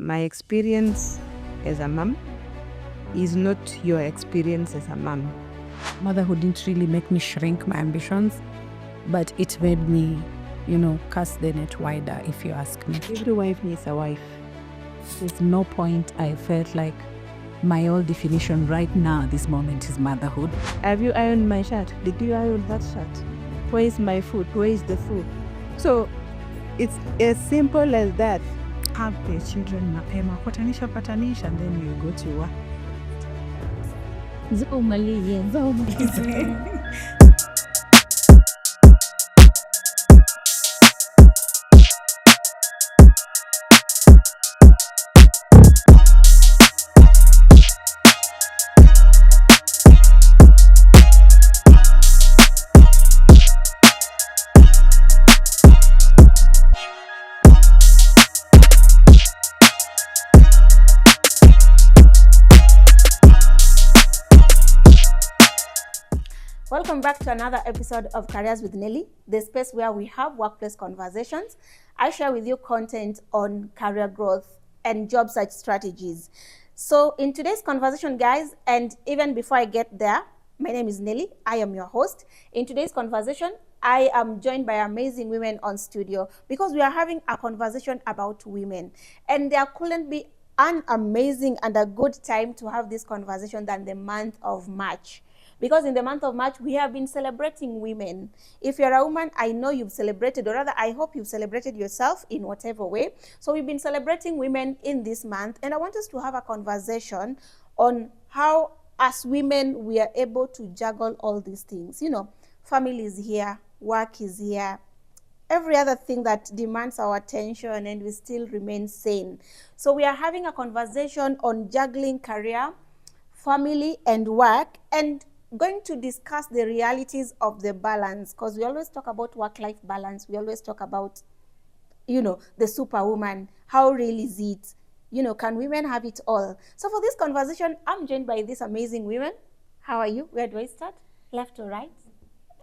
my experience as a mom is not your experience as a mom. Motherhood didn't really make me shrink my ambitions, but it made me, cast the net wider, if you ask me. Every wife needs a wife. There's no point I felt like my old definition right now, this moment, is motherhood. Have you ironed my shirt? Did you iron that shirt? Where is my food? Where is the food? So it's as simple as that. Have the children mapema, patanisha, and then you go to work. Welcome back to another episode of Careers with Nelly, the space where we have workplace conversations. I share with you content on career growth and job search strategies. So in today's conversation, guys, and even before I get there, my name is Nelly. I am your host. In today's conversation, I am joined by amazing women on studio because we are having a conversation about women. And there couldn't be an amazing and a good time to have this conversation than the month of March. Because in the month of March, we have been celebrating women. If you're a woman, I know you've celebrated, or rather, I hope you've celebrated yourself in whatever way. So we've been celebrating women in this month, and I want us to have a conversation on how, as women, we are able to juggle all these things. You know, family is here, work is here, every other thing that demands our attention, and we still remain sane. So we are having a conversation on juggling career, family, and work, and going to discuss the realities of the balance, because we always talk about work-life balance. We always talk about, the superwoman. How real is it? Can women have it all? So for this conversation, I'm joined by these amazing women. How are you? Where do I start? Left or right?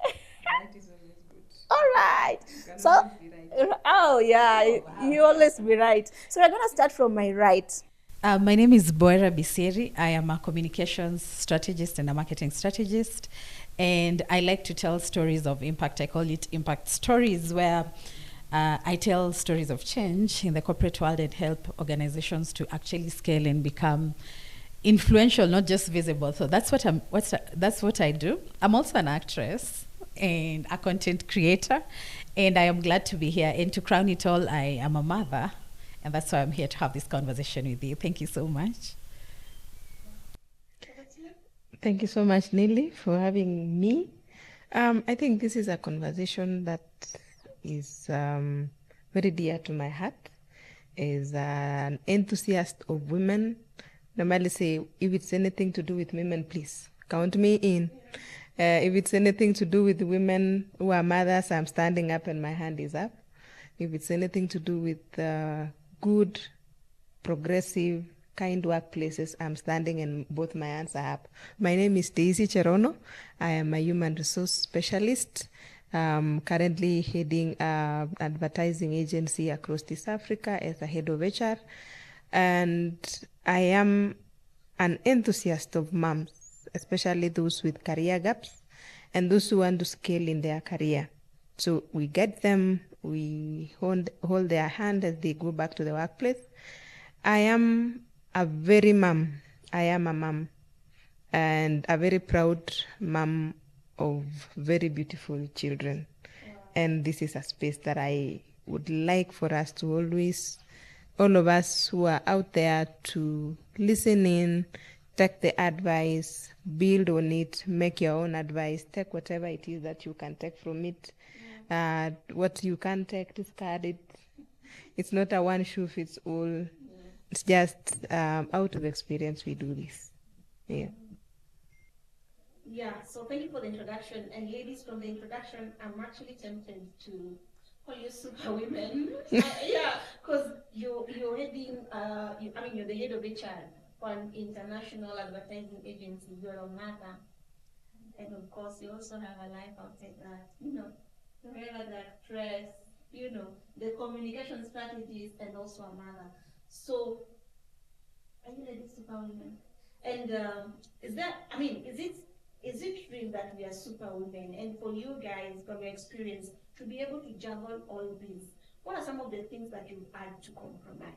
Right is always good. All right. So, Right. oh yeah, you always be right. So we're going to start from my right. My name is Boera Biseri. I am a communications strategist and a marketing strategist. And I like to tell stories of impact. I call it impact stories, where I tell stories of change in the corporate world and help organizations to actually scale and become influential, not just visible. So that's what I do. I'm also an actress and a content creator. And I am glad to be here. And to crown it all, I am a mother. And that's why I'm here to have this conversation with you. Thank you so much. Thank you so much, Nelly, for having me. I think this is a conversation that is very dear to my heart. As an enthusiast of women, normally say, if it's anything to do with women, please count me in. If it's anything to do with women who are mothers, I'm standing up and my hand is up. If it's anything to do with good, progressive, kind workplaces, I'm standing and both my hands are up. My name is Daisy Cherono. I am a human resource specialist, currently heading an advertising agency across East Africa as a head of HR. And I am an enthusiast of moms, especially those with career gaps and those who want to scale in their career. So we get them, we hold their hand as they go back to the workplace. I am a very mom. I am a mom and a very proud mom of very beautiful children. And this is a space that I would like for us to always, all of us who are out there, to listen in, take the advice, build on it, make your own advice, take whatever it is that you can take from it. What you can't take, discard it. It's not a one shoe fits all. It's just out of experience we do this. Yeah. Yeah, so thank you for the introduction. And ladies, from the introduction, I'm actually tempted to call you superwomen. Yeah, because you're heading, you're the head of HR for an international advertising agency. You're a mother. And of course, you also have a life outside that, wherever that dress, the communication strategies, and also a mother. So superwoman. And is it real that we are superwomen? And for you guys, from your experience, to be able to juggle all these, what are some of the things that you've had to compromise?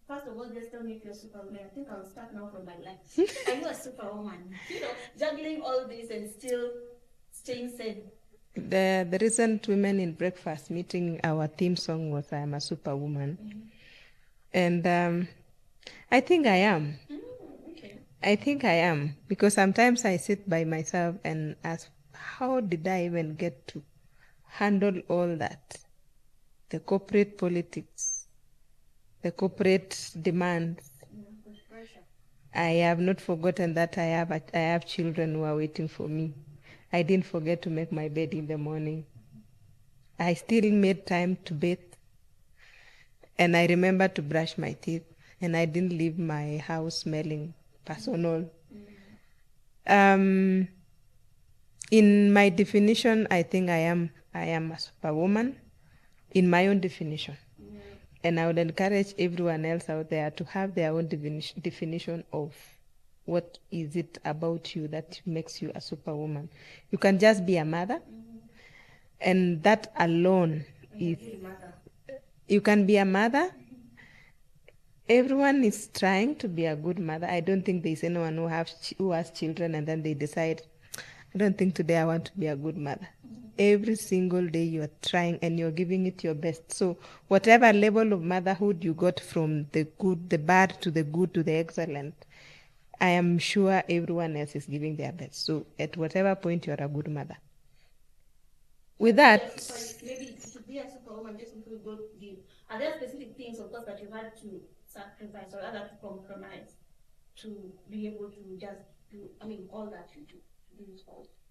First of all, just tell me if you're a superwoman. I think I'll start now from my life. Are you a superwoman? Juggling all this and still staying sane. The recent Women in Breakfast meeting, our theme song was "I am a Superwoman," and I think I am. Okay. I think I am, because sometimes I sit by myself and ask, how did I even get to handle all that? The corporate politics, the corporate demands. I have not forgotten that I have children who are waiting for me. I didn't forget to make my bed in the morning. I still made time to bathe. And I remember to brush my teeth. And I didn't leave my house smelling personal. In my definition, I think I am a superwoman in my own definition. And I would encourage everyone else out there to have their own definition of what is it about you that makes you a superwoman. You can just be a mother, and that alone is... You can be a mother. Everyone is trying to be a good mother. I don't think there's anyone who has children and then they decide, I don't think today I want to be a good mother. Every single day you are trying and you're giving it your best. So whatever level of motherhood you got, from the good, the bad, to the good, to the excellent, I am sure everyone else is giving their best. So at whatever point, you're a good mother. With that... Maybe to be a superwoman, just include both you. Are there specific things, of course, that you had to sacrifice or rather to compromise to be able to just do, all that you do?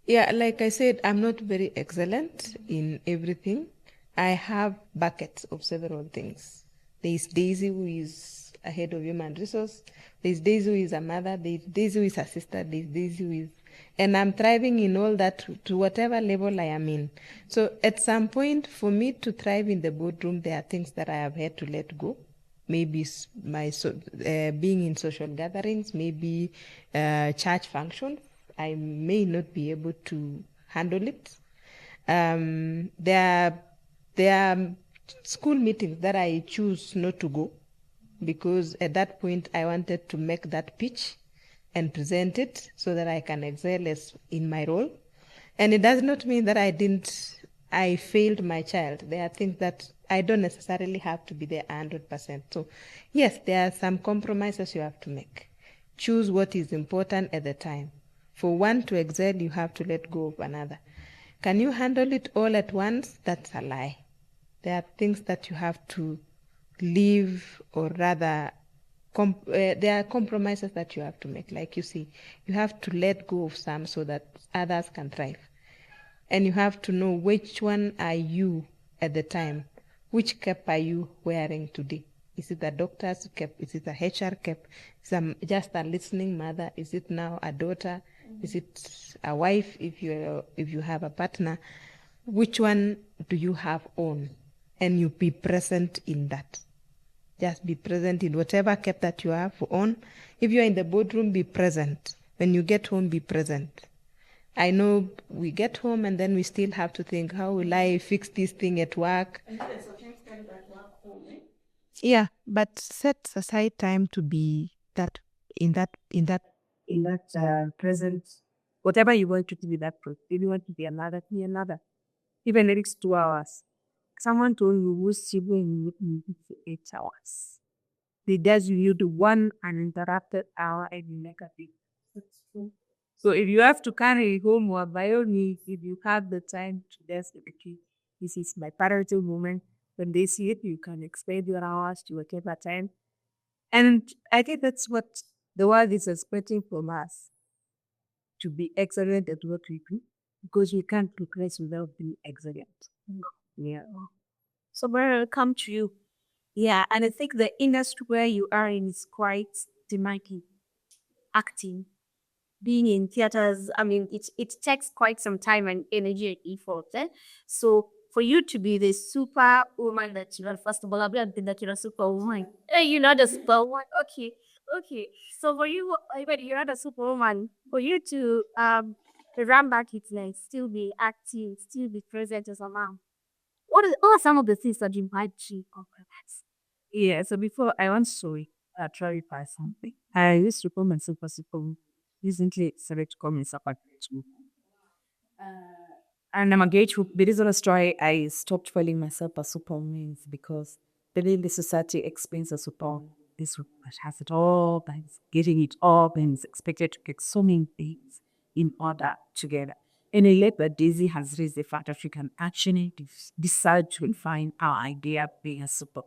Yeah, like I said, I'm not very excellent in everything. I have buckets of several things. There's Daisy, who is a head of human resource. There's Daisy, who is a mother. There's Daisy, who is a sister. There's Daisy, who is... And I'm thriving in all that to whatever level I am in. So at some point, for me to thrive in the boardroom, there are things that I have had to let go. Maybe being in social gatherings, maybe church functions. I may not be able to handle it. There are school meetings that I choose not to go, because at that point I wanted to make that pitch and present it so that I can excel in my role. And it does not mean that I failed my child. There are things that I don't necessarily have to be there 100%. So yes, there are some compromises you have to make. Choose what is important at the time. For one to excel, you have to let go of another. Can you handle it all at once? That's a lie. There are things that you have to leave, or rather, there are compromises that you have to make. Like you see, you have to let go of some so that others can thrive. And you have to know which one are you at the time. Which cap are you wearing today? Is it a doctor's cap? Is it a HR cap? Is it just a listening mother? Is it now a daughter? Is it a wife if you have a partner? Which one do you have on? And you be present in that. Just be present in whatever cap that you have on. If you're in the boardroom, be present. When you get home, be present. I know we get home and then we still have to think, how will I fix this thing at work? And there's sometimes time at work home, eh? Yeah, but set aside time to be in that present. Whatever you want to do with that project. If you want to be another, be another. Even if it's 2 hours. Someone told you who's sibling you for 8 hours. They does you do 1 uninterrupted hour and you make a big. So if you have to carry home, or by all means, if you have the time to just okay, this is my parental moment. When they see it, you can expend your hours to whatever time. And I think that's what the world is expecting from us, to be excellent at what we do, because we can't progress without being excellent. Yeah. So where I'll come to you. Yeah, and I think the industry where you are in is quite demanding. Acting, being in theaters, it takes quite some time and energy and effort. Eh? So for you to be the super woman that you are, first of all, I'll be that you're a superwoman. You're not a superwoman. Okay. Okay, so for you, when you're not a superwoman, for you to run back it, like still be active, still be present as a mom, what are some of the things that you might do or perhaps? Yeah, so before I want to clarify something. I used to call myself a super recently started to call myself a grateful. And I'm a grateful. The reason why I stopped calling myself a superwoman is because the way the society explains a super this woman has it all, but is getting it all and is expected to get so many things in order together. And I like that Daisy has raised the fact that we can actually decide to find our idea of being a super.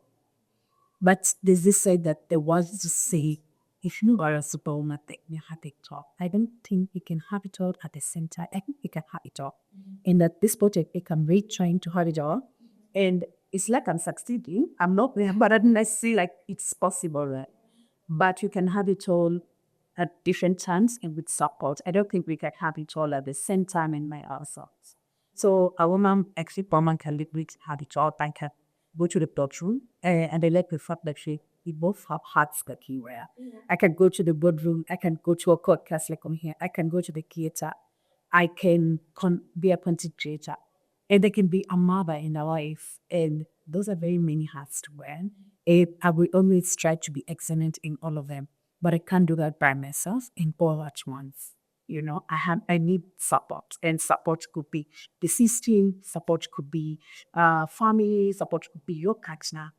But there's this side that they want to say, if you are a superwoman, take me have it all. I don't think you can have it all at the same time. I think you can have it all. And at this project, I can really trying to have it all. And it's like I'm succeeding. I'm not there, but I don't see like it's possible, right? But you can have it all at different times and with support. I don't think we can have it all at the same time in my ourselves. So a woman, actually, woman can literally have it all. I can go to the bedroom, and I like the fact that we both have hearts that we wear. I can go to the bedroom. I can go to a podcast like I'm here. I can go to the theater. I can be a content creator. And they can be a mother in a life. And those are very many hats to wear. And I will always try to be excellent in all of them. But I can't do that by myself in all at once. You know, I need support. And support could be the system, support could be family, support could be your partner.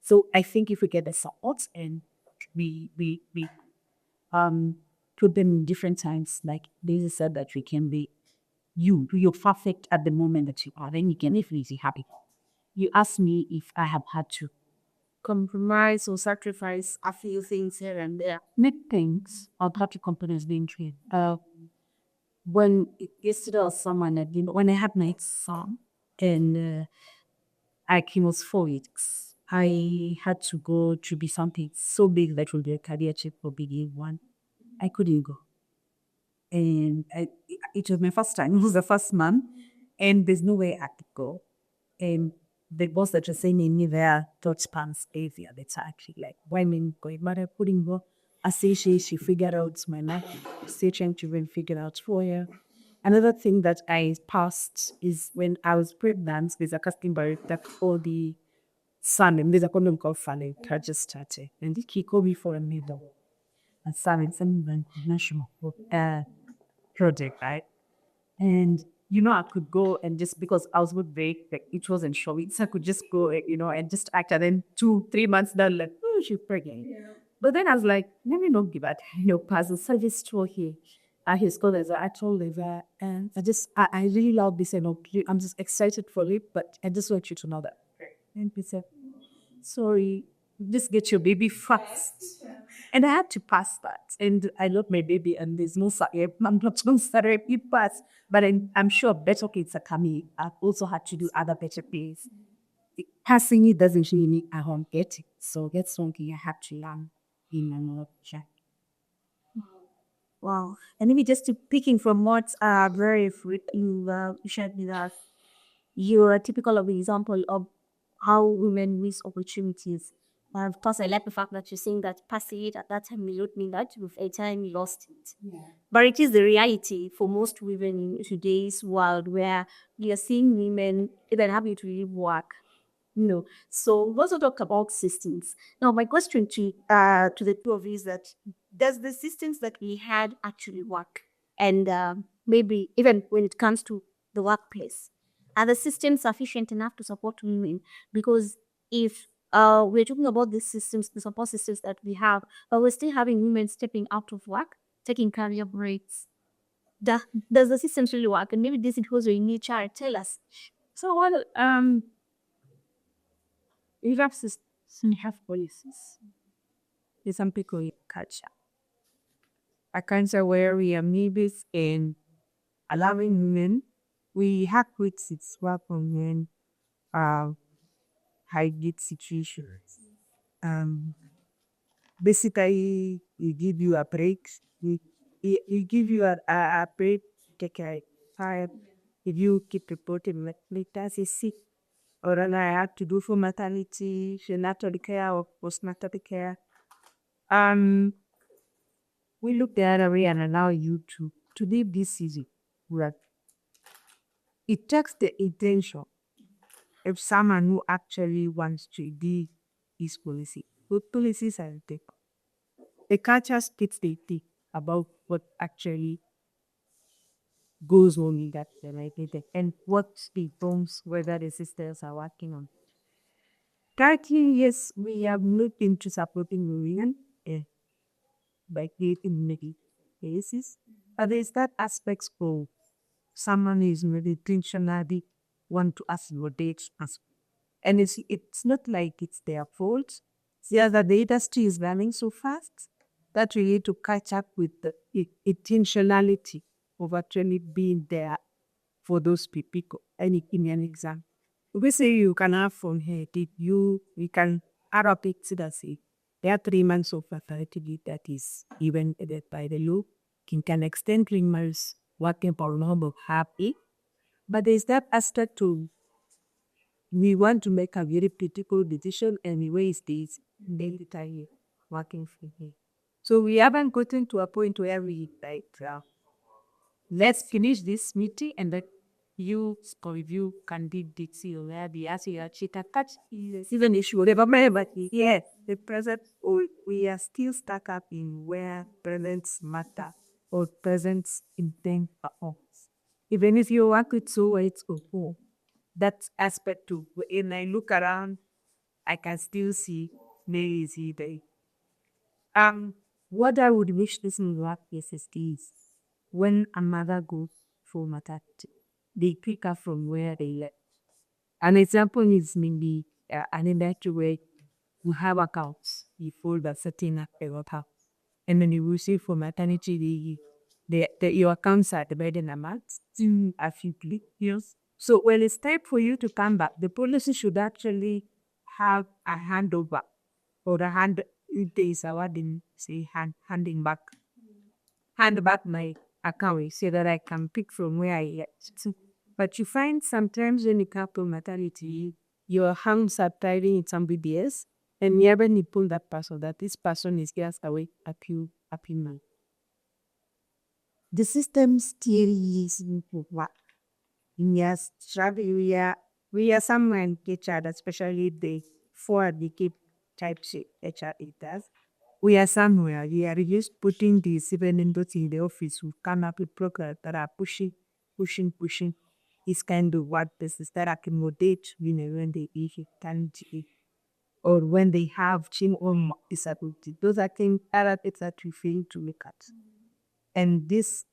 So I think if we get the support and we um put them in different times, like Daisy said that we can be you're perfect at the moment that you are, then you can definitely be happy. You ask me if I have had to Compromise or sacrifice a few things here and there. make things or have to compromise being trained. When yesterday or someone that when I had my son and he was 4 weeks, I had to go to be something so big that will be a career trip for big one. I couldn't go. And it was my first time. It was the first month, and there's no way I could go. And the boss that was saying in me there thought pants heavy at the time. Actually, like, why me going? But I couldn't go. I say she figured out my life. Still trying to even figure out for her. Another thing that I passed is when I was pregnant, there's a casting birth that all the son, and there's a condom called Fanny, that just started. And he called me for a middle. And Sam, it's an international project, right? And I could go and just because I was with Vic, like it wasn't showing, so I could just go, and just act. And then 2-3 months down, like, oh, she's pregnant. But then I was like, let me not give that, puzzle. So I just store here. His scholars, I told Eva, and I really love this, I'm just excited for it, but I just want you to know that. And he said, sorry, just get your baby fast. And I had to pass that. And I love my baby, and there's no I'm not going to start pass. But I'm sure better kids are coming. I've also had to do other better things. Passing it doesn't really mean I won't get it. So that's something I have to learn in my knowledge. Wow. And maybe just to picking from what very you shared with us, you're a typical of example of how women miss opportunities. Of course, I like the fact that you're saying that passing it at that time you don't mean that with a time you lost it. But it is the reality for most women in today's world where we are seeing women even having to leave work. So we also talk about systems. Now, my question to the two of you is that does the systems that we had actually work? And maybe even when it comes to the workplace, are the systems sufficient enough to support women? Because if we're talking about the systems, the support systems that we have, but we're still having women stepping out of work, taking career breaks. Does the systems really work? And maybe this is because you're in HR. Tell us. So, we have systems, we have policies. There's some people in culture. I can't say where we are maybe in allowing women. We have quits its work on men high need situations. Um, Basically, we give you a break. We give you a break, take a time. If you keep reporting later, say sick, or then I have to do for maternity, prenatal care or postnatal care. Um, we look the other way and allow you to live this season. Right. It takes the intention of someone who actually wants to be his policy. But policies are the culture states they think about what actually goes on in that related and what the forms whether the sisters are working on. Currently, yes, we have looked into supporting women by creating many cases. But there's that aspect of someone is really intentionally want to accommodate us. And it's not like it's their fault. It's just that the industry is running so fast that we need to catch up with the intentionality of actually being there for those people. And give me an example. We say you can have from here, did we can add up it to that say there are 3 months of fertility leave that is even added by the law. Can extend 3 months working for normal happy. But there's that aspect to we want to make a very critical decision and we waste this daily time working for here. So we haven't gotten to a point where we like let's finish this meeting and then you review can be detail where the answer cheetah catch is even issue whatever but yes the present we are still stuck up in where presents matter or presents intent for us. Even if you work with so it's okay. That aspect too. When I look around, I can still see Mary is there. What I would wish this in workplaces is when a mother goes for maternity, they pick up from where they left. An example is maybe an industry where you have accounts before the setting up a house. And then you will see for maternity leave, your accounts are divided amount in a few years. So when it's time for you to come back, the policy should actually have a handover or a hand. If there is a word in say handing back, hand back my account so that I can pick from where I left. But you find sometimes when you come to maternity, your hands are tied in somebody else, and you haven't pull that person that this person is just away happy man. The system still is work. Yes, travel we are someone HR, especially the for the keep type HR it does. We are somewhere. We are just putting the civil windows in the office. We come up with programs that are pushing. It's kind of what business that accommodate when they can or when they have chin or disability. Those are things that we fail to look at. And this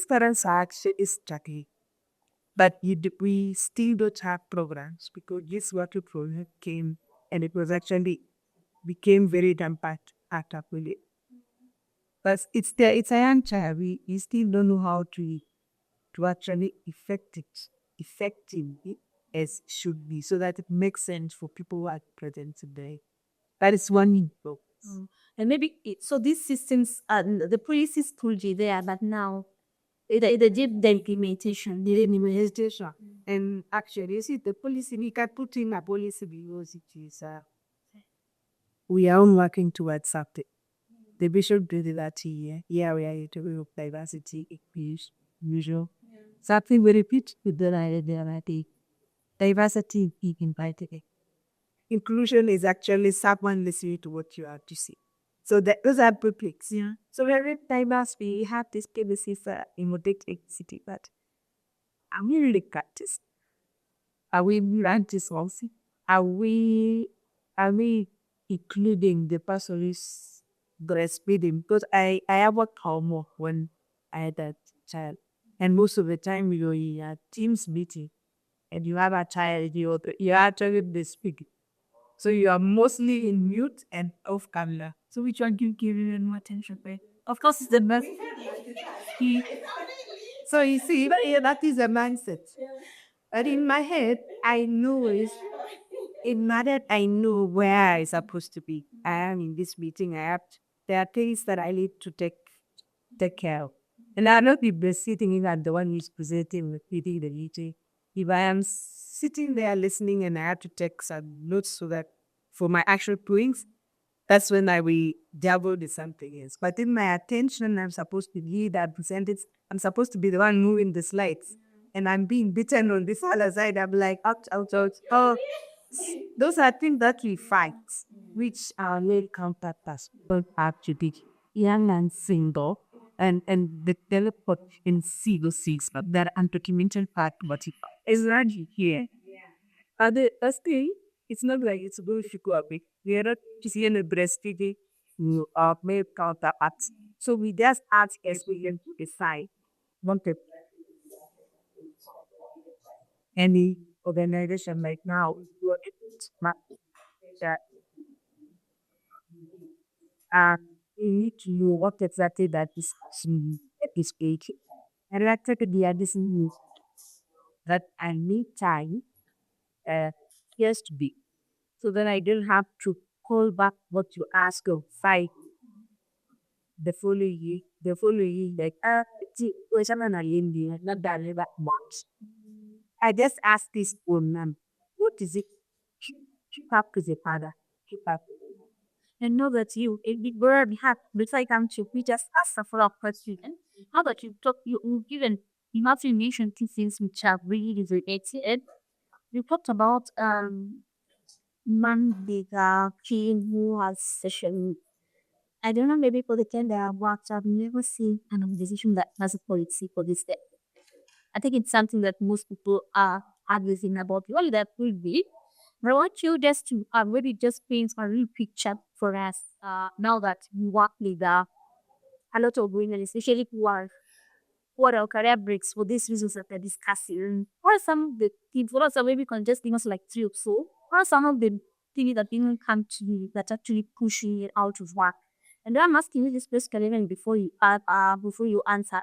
parents are actually struggling. But we still don't have programs because this water project came and it was actually became very rampant at Apule. But it's a young child. We still don't know how to actually effectively as should be so that it makes sense for people who are present today. That is one info. And maybe so these systems the policies could be there, but now the deep implementation, the Meditation. And actually, you see, the policy, we can put in a policy because it is, we are all working towards something. The bishop did that here. Yeah, we are talking of diversity, inclusion. Something we repeat with the identity. Diversity is invited. Inclusion is actually someone listening to what you have to say. So those are publics. Yeah. So very diverse. We have this policy for immediate city, but are we really practice? Are we practice also? Are we including the person who's breastfeeding? Because I have worked more when I had that child. And most of the time we were in a teams meeting and you have a child, you're actually the speaking. So you are mostly in mute and off camera. so which one you give you more attention by? Of course it's the best. So you see, that is a mindset. But in my head, I know it. In my head, I know where I'm supposed to be. I am in this meeting. There are things that I need to take care of. And I'll not be sitting in at the one who's presenting with leading the meeting. If I am sitting there listening and I have to take some notes so that for my actual doings, That's when I will dabble with something else. But in my attention, I'm supposed to lead and present it. I'm supposed to be the one moving the slides. And I'm being beaten on this other side. I'm like, out, out, out. Oh, those are things that we fight, which our male counterparts don't have to be young and single. And the teleport and see those things, but that undocumented part, but it's not here. And the first thing, it's not like it's going to go away. We are not seeing a breastfeeding our male counterparts. So we just ask as we can decide want to any organization like now that we need to know what exactly that is speaking. And I took the addition that I need time just to be. So that I don't have to call back what you ask or fight the following year, like, where's an India, not that never much. I just asked this woman, what is it? Keep up with the father. Keep up. And know that you, a big bird, have, before I come to, we just ask a follow-up question. How about you talk, you given enough information to things which are really related. You talked about, Monday, King who has session. I don't know, maybe for the kind that I've never seen an organization that has a policy for this day. I think it's something that most people are advocating about. Well, that could be. But I want you just to maybe just paint a real picture for us now that you work with a lot of women, especially who are what our career breaks for these reasons that we're discussing. What are some of the things? What are some, maybe you can just give us like three or so? What are some of the things that didn't come to you that actually push you out of work? And I'm asking you this question even before you answer.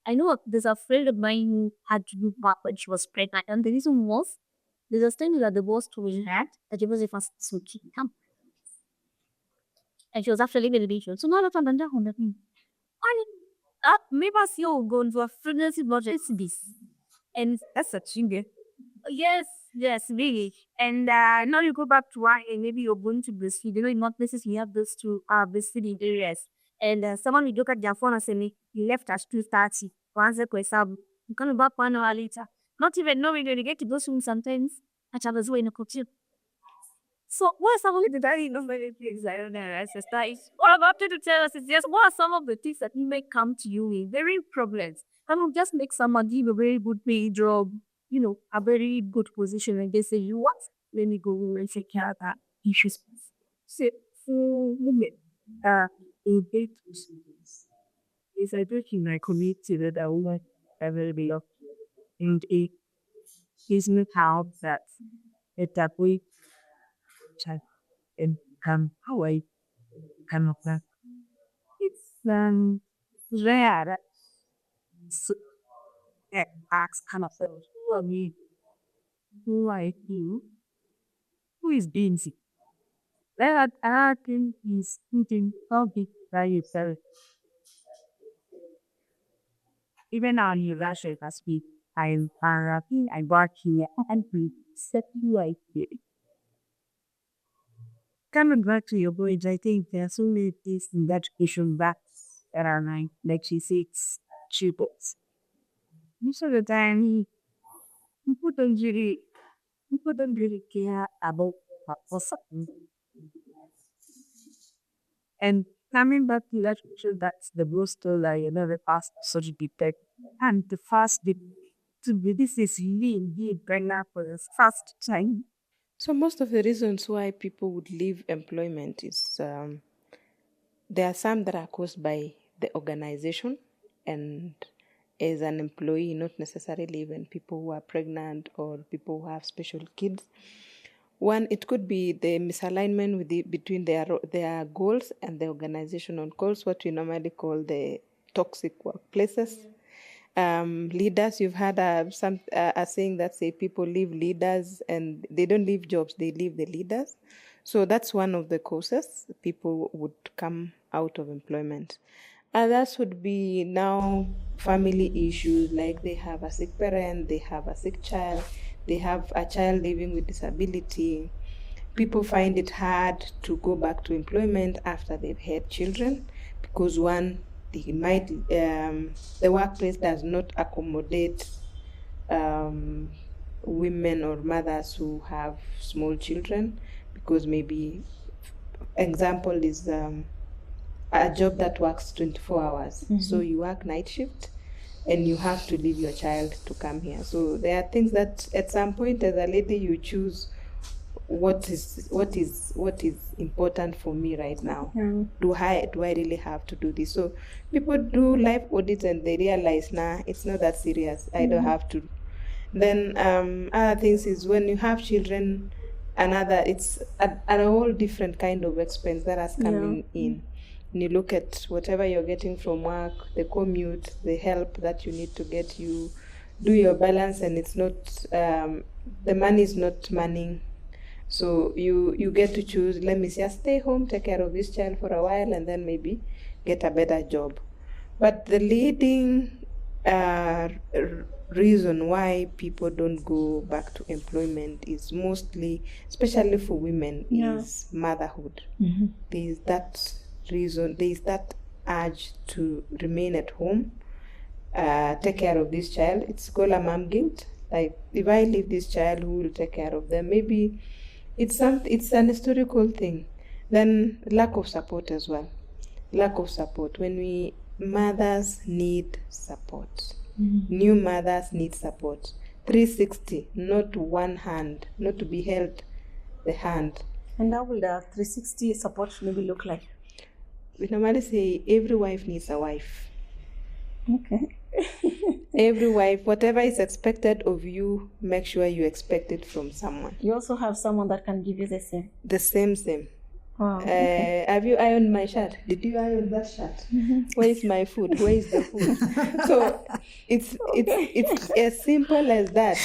I know there's a friend of mine who had to do work when she was pregnant, and the reason was there's a thing that the boss told her that she was a first so she come. And she was actually very patient. So now that's what I'm doing. Maybe as you go into a pregnancy budget, it's this. And that's a chingy. Yes, really. And now you go back to work and maybe you're going to breastfeed. You know, in most places we have those two breastfeeding areas. And someone will look at their phone and say, you left at 2:30. Once the question, you come back 1 hour later. Not even knowing when you get to those rooms sometimes. I have as well in a cocktail. So what are some of the very many things I don't know as a style? What about you to tell us is just what are some of the things that may come to you with very problems? And will just make someone give a very good pay job, you know, a very good position and they say, you what? Let me go and take care of that issues. So for women, in it is I think in my community that I woman ever be of and it gives me how that it that we chat and how I come up with. It's rare so, ask kind of who are me, who are you, who is busy. That I think is thinking how big that you felt. Even on your Russia last week, I'm happy, I work here and we set you right here. Coming back to your point, I think there are so many things in that education back that are like she says, cheapos. Most of the time, people don't really care about what's happening. And coming back to that issue, that's the booster like another past surgery tech. And the first bit to be this is really pregnant for the first time. So most of the reasons why people would leave employment is there are some that are caused by the organization and as an employee, not necessarily even people who are pregnant or people who have special kids. One, it could be the misalignment between their goals and the organizational goals, what we normally call the toxic workplaces. Leaders, you've had a saying that say people leave leaders and they don't leave jobs, they leave the leaders. So that's one of the causes people would come out of employment. Others would be now family issues, like they have a sick parent, they have a sick child, they have a child living with disability. people find it hard to go back to employment after they've had children because one, they might the workplace does not accommodate women or mothers who have small children, because maybe example is a job that works 24 hours. So you work night shift and you have to leave your child to come here. So there are things that at some point as a lady you choose what is important for me right now. Do I really have to do this? So people do life audits and they realize, nah, it's not that serious. I don't have to. Then other things is when you have children, it's a whole different kind of expense that has come in. And you look at whatever you're getting from work, the commute, the help that you need to get, you do your balance, and it's not the money is not money. So you get to choose, let me just stay home, take care of this child for a while, and then maybe get a better job. But the leading reason why people don't go back to employment is mostly, especially for women, is motherhood. There's that reason, there's that urge to remain at home, take care of this child. It's called a mom guilt. Like, if I leave this child, who will take care of them? Maybe it's an historical thing. Then lack of support as well. Lack of support. Mothers need support. New mothers need support. 360, not one hand, not to be held the hand. And how will the 360 support maybe look like? We normally say every wife needs a wife. Okay. Every wife, whatever is expected of you, make sure you expect it from someone. You also have someone that can give you the same. The same. Wow. Okay. Have you ironed my shirt? Did you iron that shirt? Where is my food? Where is the food? So it's as simple as that.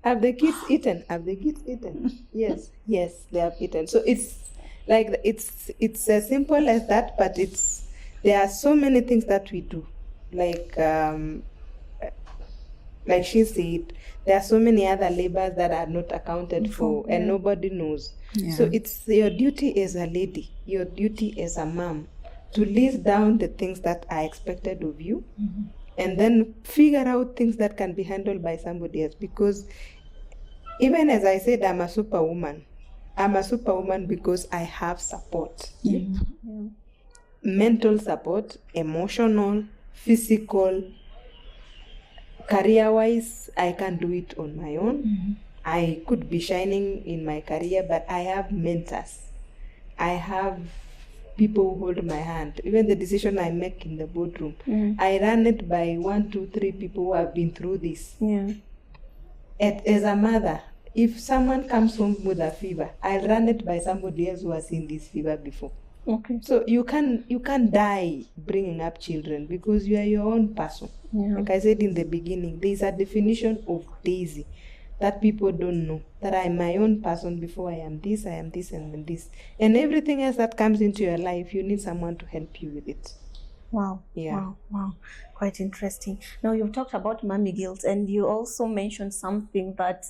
Have the kids eaten? Have the kids eaten? Yes, they have eaten. So it's like it's as simple as that, but there are so many things that we do. Like she said, there are so many other labors that are not accounted for, and nobody knows. So it's your duty as a lady, your duty as a mom, to list down the things that are expected of you, and then figure out things that can be handled by somebody else. Because even as I said, I'm a superwoman. I'm a superwoman because I have support. Mental support, emotional, physical, career-wise, I can do it on my own. I could be shining in my career, but I have mentors. I have people who hold my hand. Even the decision I make in the boardroom, I run it by 1, 2, 3 people who have been through this. As a mother, if someone comes home with a fever, I'll run it by somebody else who has seen this fever before. Okay. So you can die bringing up children because you are your own person. Like I said in the beginning, there is a definition of Daisy that people don't know, that I'm my own person before I am this, and then this. And everything else that comes into your life, you need someone to help you with it. Wow. Yeah. Wow. Quite interesting. Now, you've talked about mommy guilt, and you also mentioned something that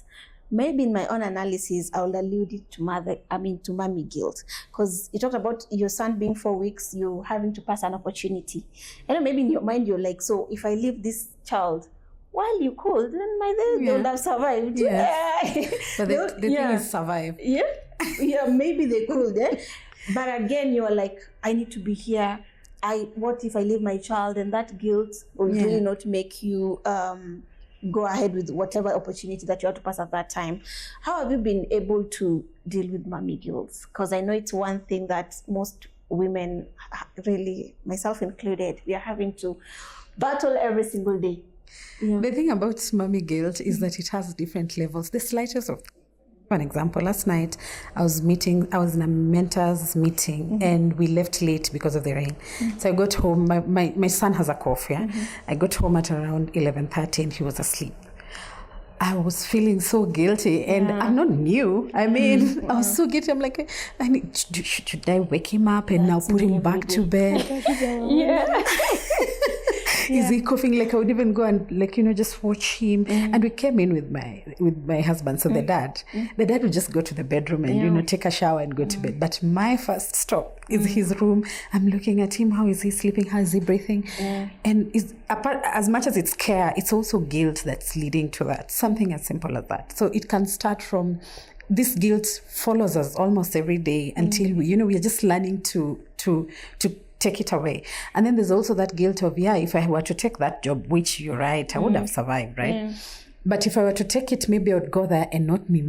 maybe in my own analysis, I will allude it to mommy guilt. Because you talked about your son being 4 weeks, you having to pass an opportunity. And maybe in your mind, you're like, so if I leave this child, while you could, then they would have survived. But the thing is survive. Maybe they could. But again, you're like, I need to be here. What if I leave my child? And that guilt will really not make you go ahead with whatever opportunity that you have to pass at that time. How have you been able to deal with mommy guilt? Because I know it's one thing that most women, really, myself included, we are having to battle every single day. The thing about mommy guilt is that it has different levels. The slightest of, for an example, last night I was in a mentor's meeting and we left late because of the rain. So I got home, my son has a cough, I got home at around 11:30 and he was asleep. I was feeling so guilty, and I'm not new. I mean, I was so guilty. I'm like, should I wake him up and now put him back to bed? Is he coughing? Like I would even go and like, just watch him. And we came in with my husband. So the dad would just go to the bedroom and, take a shower and go to bed. But my first stop is his room. I'm looking at him. How is he sleeping? How is he breathing? And apart, as much as it's care, it's also guilt that's leading to that. Something as simple as that. So it can start from this guilt follows us almost every day until we are just learning to take it away. And then there's also that guilt of, if I were to take that job, which you're right, I would have survived, right? But if I were to take it, maybe I would go there and not be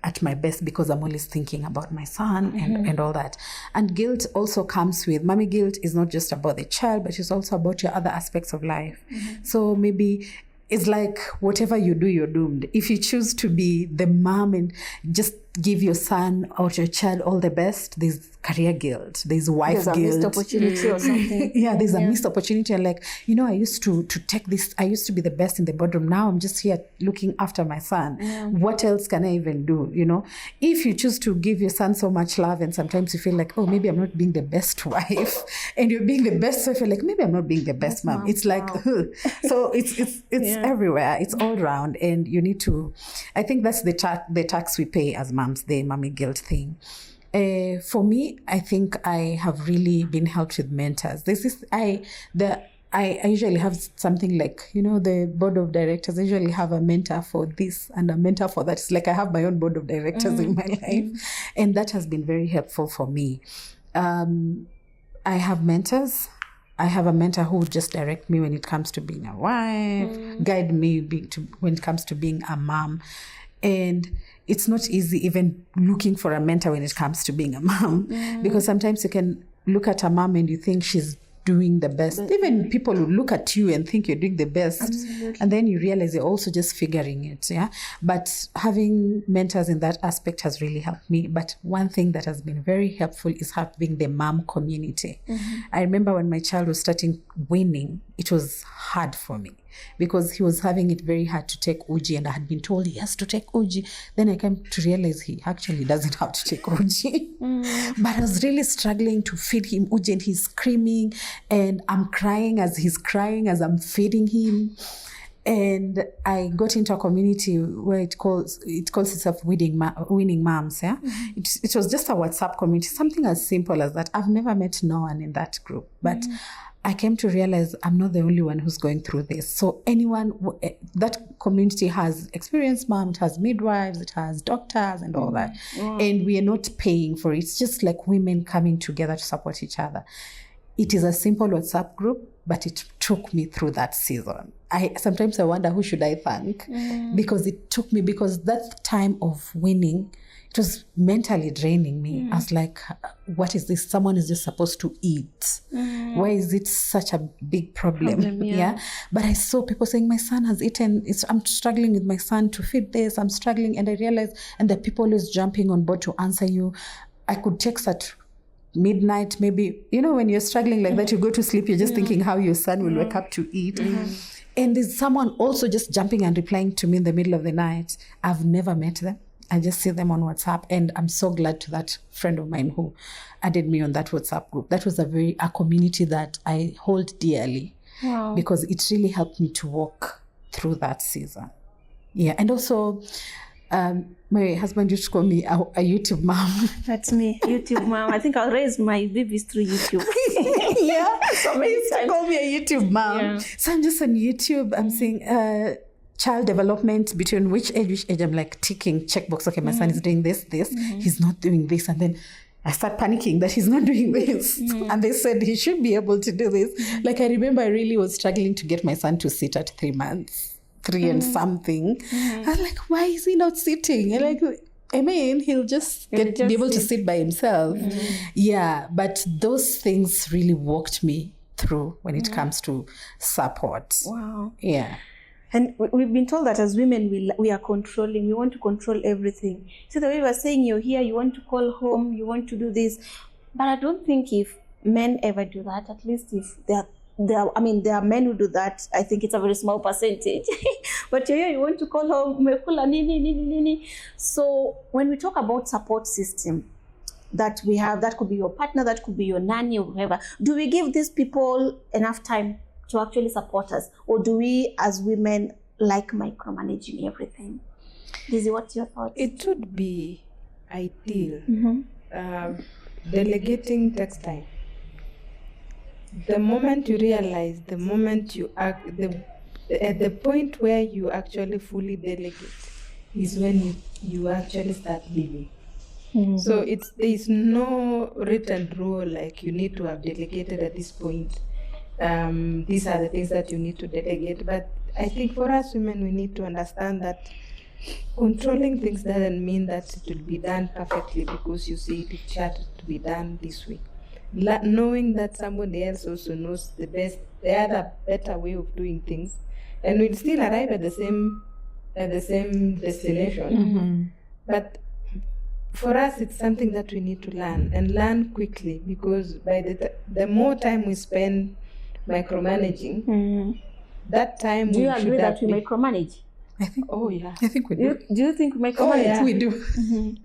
at my best because I'm always thinking about my son and all that. And guilt also comes with, mommy guilt is not just about the child, but it's also about your other aspects of life. So maybe it's like whatever you do, you're doomed. If you choose to be the mom and just give your son or your child all the best, there's career guilt, there's wife guilt. There's a missed opportunity or something. There's a missed opportunity. And like, I used to take this, I used to be the best in the boardroom. Now I'm just here looking after my son. What else can I even do? If you choose to give your son so much love and sometimes you feel like, oh, maybe I'm not being the best wife, and you're being the best wife, you're like, maybe I'm not being the best mom. It's like, so it's everywhere. It's all around. And you need to, I think that's the tax we pay as moms, the mommy guilt thing. For me, I think I have really been helped with mentors. I usually have something like, the board of directors. I usually have a mentor for this and a mentor for that. It's like I have my own board of directors in my life. And that has been very helpful for me. I have mentors. I have a mentor who would just direct me when it comes to being a wife, guide me when it comes to being a mom. And it's not easy even looking for a mentor when it comes to being a mom, because sometimes you can look at a mom and you think she's doing the best. Even people will look at you and think you're doing the best. Absolutely. And then you realize you're also just figuring it. But having mentors in that aspect has really helped me. But one thing that has been very helpful is having the mom community. I remember when my child was starting weaning, it was hard for me because he was having it very hard to take Uji, and I had been told he has to take Uji. Then I came to realize he actually doesn't have to take Uji. But I was really struggling to feed him Uji, and he's screaming and I'm crying as he's crying as I'm feeding him. And I got into a community where it calls itself Winning Moms. It was just a WhatsApp community, something as simple as that. I've never met no one in that group, but I came to realize I'm not the only one who's going through this. So that community has experienced moms, it has midwives, it has doctors and all that. And we are not paying for it. It's just like women coming together to support each other. It is a simple WhatsApp group, but it took me through that season. Sometimes I wonder who should I thank, because it took me, because that time of winning, it was mentally draining me. I was like, what is this? Someone is just supposed to eat. Why is it such a big problem? But I saw people saying, my son has eaten. I'm struggling with my son to feed this. I'm struggling. And I realized, and the people always jumping on board to answer you. I could text at midnight, maybe, when you're struggling like that, you go to sleep, you're just thinking how your son will wake up to eat. And there's someone also just jumping and replying to me in the middle of the night. I've never met them. I just see them on WhatsApp, and I'm so glad to that friend of mine who added me on that WhatsApp group. That was a community that I hold dearly, because it really helped me to walk through that season. And also, my husband used to call me a YouTube mom. That's me, YouTube mom. I think I'll raise my babies through YouTube. So many times. He call me a YouTube mom. So I'm just on YouTube. I'm saying child development, between which age. I'm like ticking checkbox. Okay, my son is doing this. He's not doing this. And then I start panicking that he's not doing this. And they said he should be able to do this. Like I remember I really was struggling to get my son to sit at 3 months. 3 and something. I was like, why is he not sitting? And he'll just be able to sit by himself. But those things really walked me through when it comes to support. And we've been told that as women, we are controlling. We want to control everything. So the way we were saying, you're here, you want to call home, you want to do this. But I don't think if men ever do that, at least if there are men who do that. I think it's a very small percentage. But you're here, you want to call home. So when we talk about support system that we have, that could be your partner, that could be your nanny or whoever, do we give these people enough time to actually support us? Or do we as women like micromanaging everything? Lizzie, what's your thoughts? It would be ideal. Delegating takes time. The moment you realize, the moment you act, at the point where you actually fully delegate is when you actually start living. So there is no written rule like you need to have delegated at this point. These are the things that you need to delegate. But I think for us women, we need to understand that controlling things doesn't mean that it will be done perfectly because you say it had to be done this way. Knowing that somebody else also knows the other better way of doing things, and we'll still arrive at the same destination. But for us, it's something that we need to learn and learn quickly, because by the more time we spend micromanaging, that time do we you agree should that we micromanage? I think. Oh yeah. I think we do. Do you think micromanage? Oh, yeah. We do.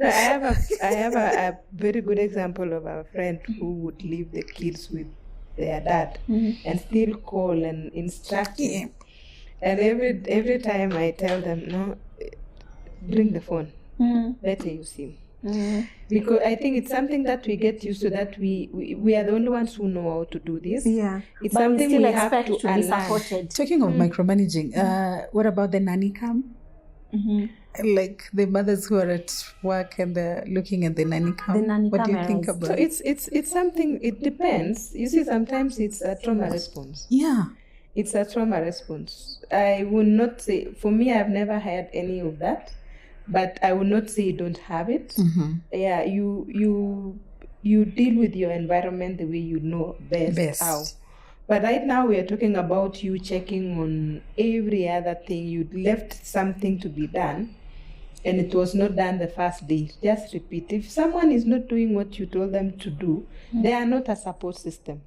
No, I have a very good example of a friend who would leave the kids with their dad and still call and instruct them. And every time I tell them, no, bring the phone, let her use him. Because I think it's something that we get used to, that we are the only ones who know how to do this. Yeah. It's But something we still we have expect to to be unlearn. supported. Talking of micromanaging, what about the nanny cam? Like the mothers who are at work and they're looking at the nanny cam. The nanny what do you think cameras. about So it? it's something, it depends. You see, sometimes it's a trauma response. Yeah. It's a trauma response. I would not say, for me, I've never had any of that, but I would not say you don't have it. Yeah, you deal with your environment the way you know best how. But right now we are talking about you checking on every other thing. You left something to be done, and it was not done the first day. Just repeat. If someone is not doing what you told them to do, they are not a support system.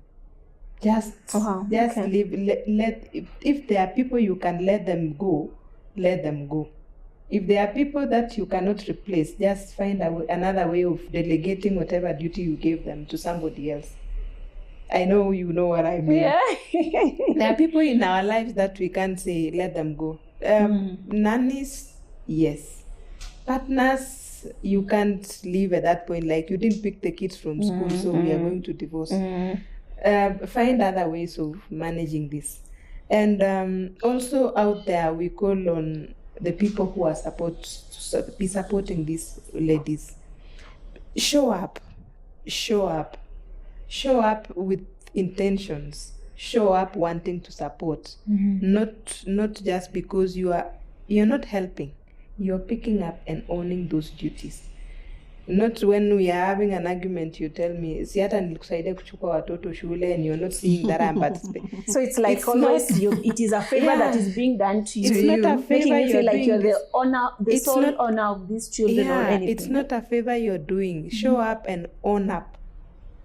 Just leave. Let if there are people you can let them go, let them go. If there are people that you cannot replace, just find another way of delegating whatever duty you gave them to somebody else. I know you know what I mean. Yeah. There are people in our lives that we can't say let them go. Nannies, yes. Partners, you can't leave at that point. Like, you didn't pick the kids from school, so we are going to divorce. Find other ways of managing this. And also out there, we call on the people who are supposed to be supporting these ladies. Show up with intentions. Show up wanting to support, not just because you're not helping. You're picking up and owning those duties. Not when we are having an argument, you tell me, si hata nilikusaidia kuchukua watoto shule, and you're not seeing that I'm participating. So it's like almost it is a favor that is being done to you. It's not a favor, making you feel like you're doing the sole owner of these children or anything. It's not a favor you're doing. Show up and own up,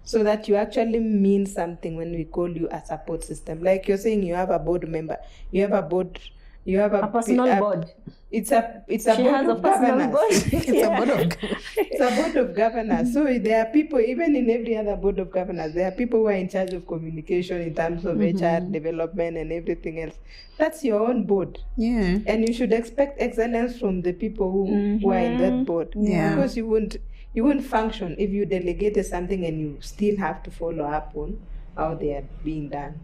so that you actually mean something when we call you a support system. Like you're saying, you have a board member, you have a personal board. It's a She board has a of personal governors. board. It's a board of governors. So there are people, even in every other board of governors, there are people who are in charge of communication in terms of HR development and everything else. That's your own board. Yeah. And you should expect excellence from the people who are in that board. Yeah. Because you won't function if you delegated something and you still have to follow up on how they are being done.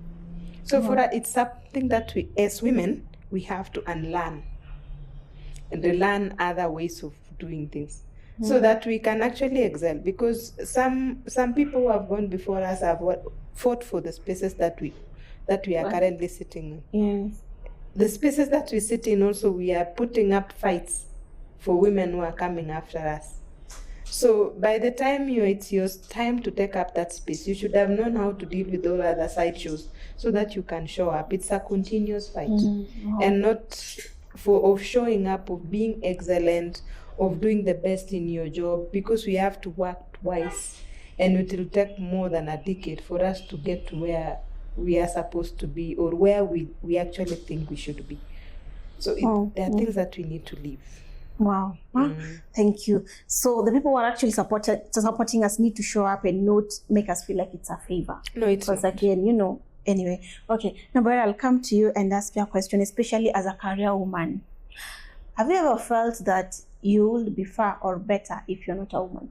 So for that, it's something that we, as women, we have to unlearn and learn other ways of doing things, so that we can actually excel. Because some people who have gone before us have fought for the spaces that we are currently sitting in. Yes. The spaces that we sit in also, we are putting up fights for women who are coming after us. So by the time it's your time to take up that space, you should have known how to deal with all other side shows, so that you can show up. It's a continuous fight, and not of showing up, of being excellent, of doing the best in your job, because we have to work twice, and it will take more than a decade for us to get to where we are supposed to be, or where we actually think we should be. So there are things that we need to leave. Wow. Thank you. So the people who are actually supporting us need to show up and not make us feel like it's a favor. No, it's Because not. again, Anyway, okay. Now, Boy, I'll come to you and ask you a question, especially as a career woman. Have you ever felt that you will be far or better if you're not a woman?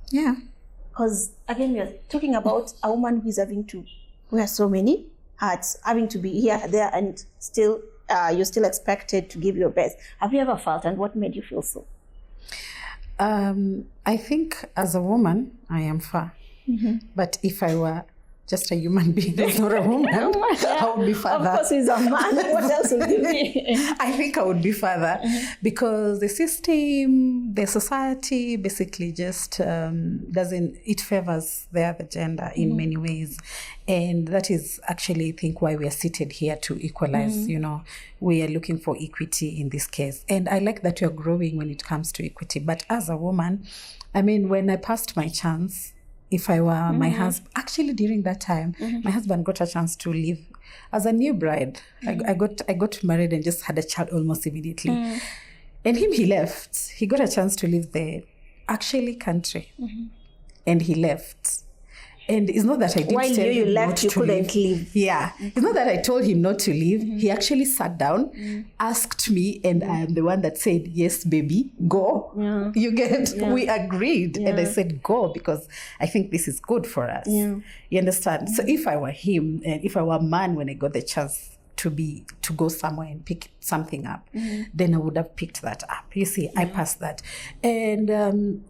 Yeah. Because again, we're talking about a woman who is having to wear so many hats, having to be here, there, and still you're still expected to give your best. Have you ever felt, and what made you feel so? I think as a woman, I am far. But if I were just a human being who's not a woman, I would be further. Of course, he's a man. What else would you be? I think I would be further because the system, the society basically just it favors the other gender in many ways. And that is actually, I think, why we are seated here to equalize, we are looking for equity in this case. And I like that you're growing when it comes to equity. But as a woman, I mean, when I passed my chance, if I were my husband, actually during that time, my husband got a chance to live as a new bride. I got married and just had a child almost immediately. And he left. He got a chance to live the actually country. And he left. And it's not that I didn't While tell you him left, not you to couldn't leave. leave. Yeah. It's not that I told him not to leave. He actually sat down, asked me, and I am the one that said, yes, baby, go. Yeah. You get, we agreed. And I said, go, because I think this is good for us. Yeah. You understand? So if I were him, and if I were a man when I got the chance to go somewhere and pick something up, then I would have picked that up. You see, I passed that. And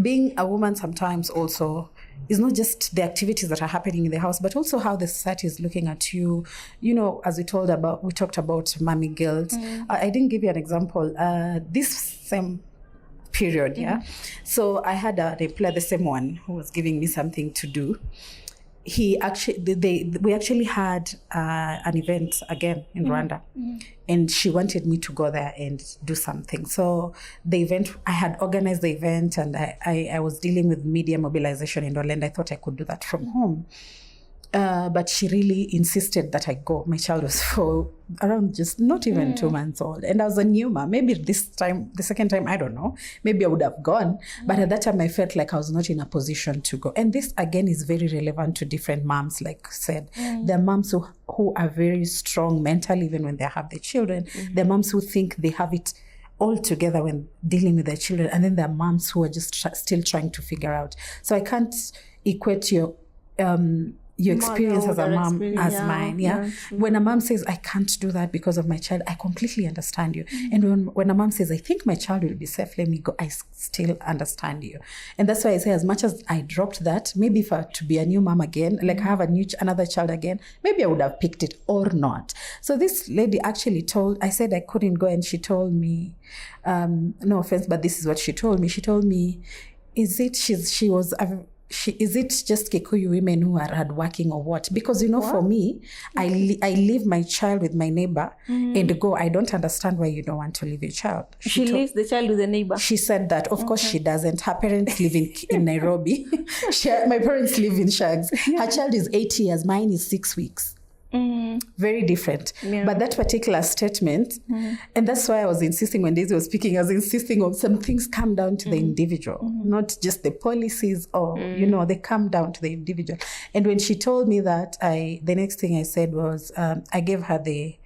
being a woman sometimes also is not just the activities that are happening in the house, but also how the society is looking at you. As we talked about mommy guilt. I didn't give you an example. This same period, So I had an employer, the same one, who was giving me something to do. We actually had an event again in Rwanda, and she wanted me to go there and do something. So the event, I had organized the event, and I was dealing with media mobilization in Orlando. I thought I could do that from home. But she really insisted that I go. My child was around just not even 2 months old. And I was a new mom. Maybe the second time, I don't know. Maybe I would have gone. But at that time, I felt like I was not in a position to go. And this, again, is very relevant to different moms, like I said. There are moms who are very strong mentally, even when they have their children. There are moms who think they have it all together when dealing with their children. And then there are moms who are just still trying to figure out. So I can't equate your experience as a mom as mine. When a mom says, I can't do that because of my child, I completely understand you. And when a mom says, I think my child will be safe, let me go, I still understand you. And that's why I say, as much as I dropped that, maybe if I were to be a new mom again, like have another child again, maybe I would have picked it or not. So this lady actually I said I couldn't go, and she told me, no offense, but this is what she told me. She told me, is it just Kikuyu women who are hardworking or what? Because, for me, I leave my child with my neighbor and go. I don't understand why you don't want to leave your child. She leaves the child with the neighbor. She said that. Of course she doesn't. Her parents live in Nairobi. My parents live in Shags. Her child is 8 years. Mine is 6 weeks. Very different. But that particular statement, and that's why I was insisting when Daisy was speaking, I was insisting on some things come down to the individual, not just the policies or, they come down to the individual. And when she told me that, the next thing I said was, I gave her the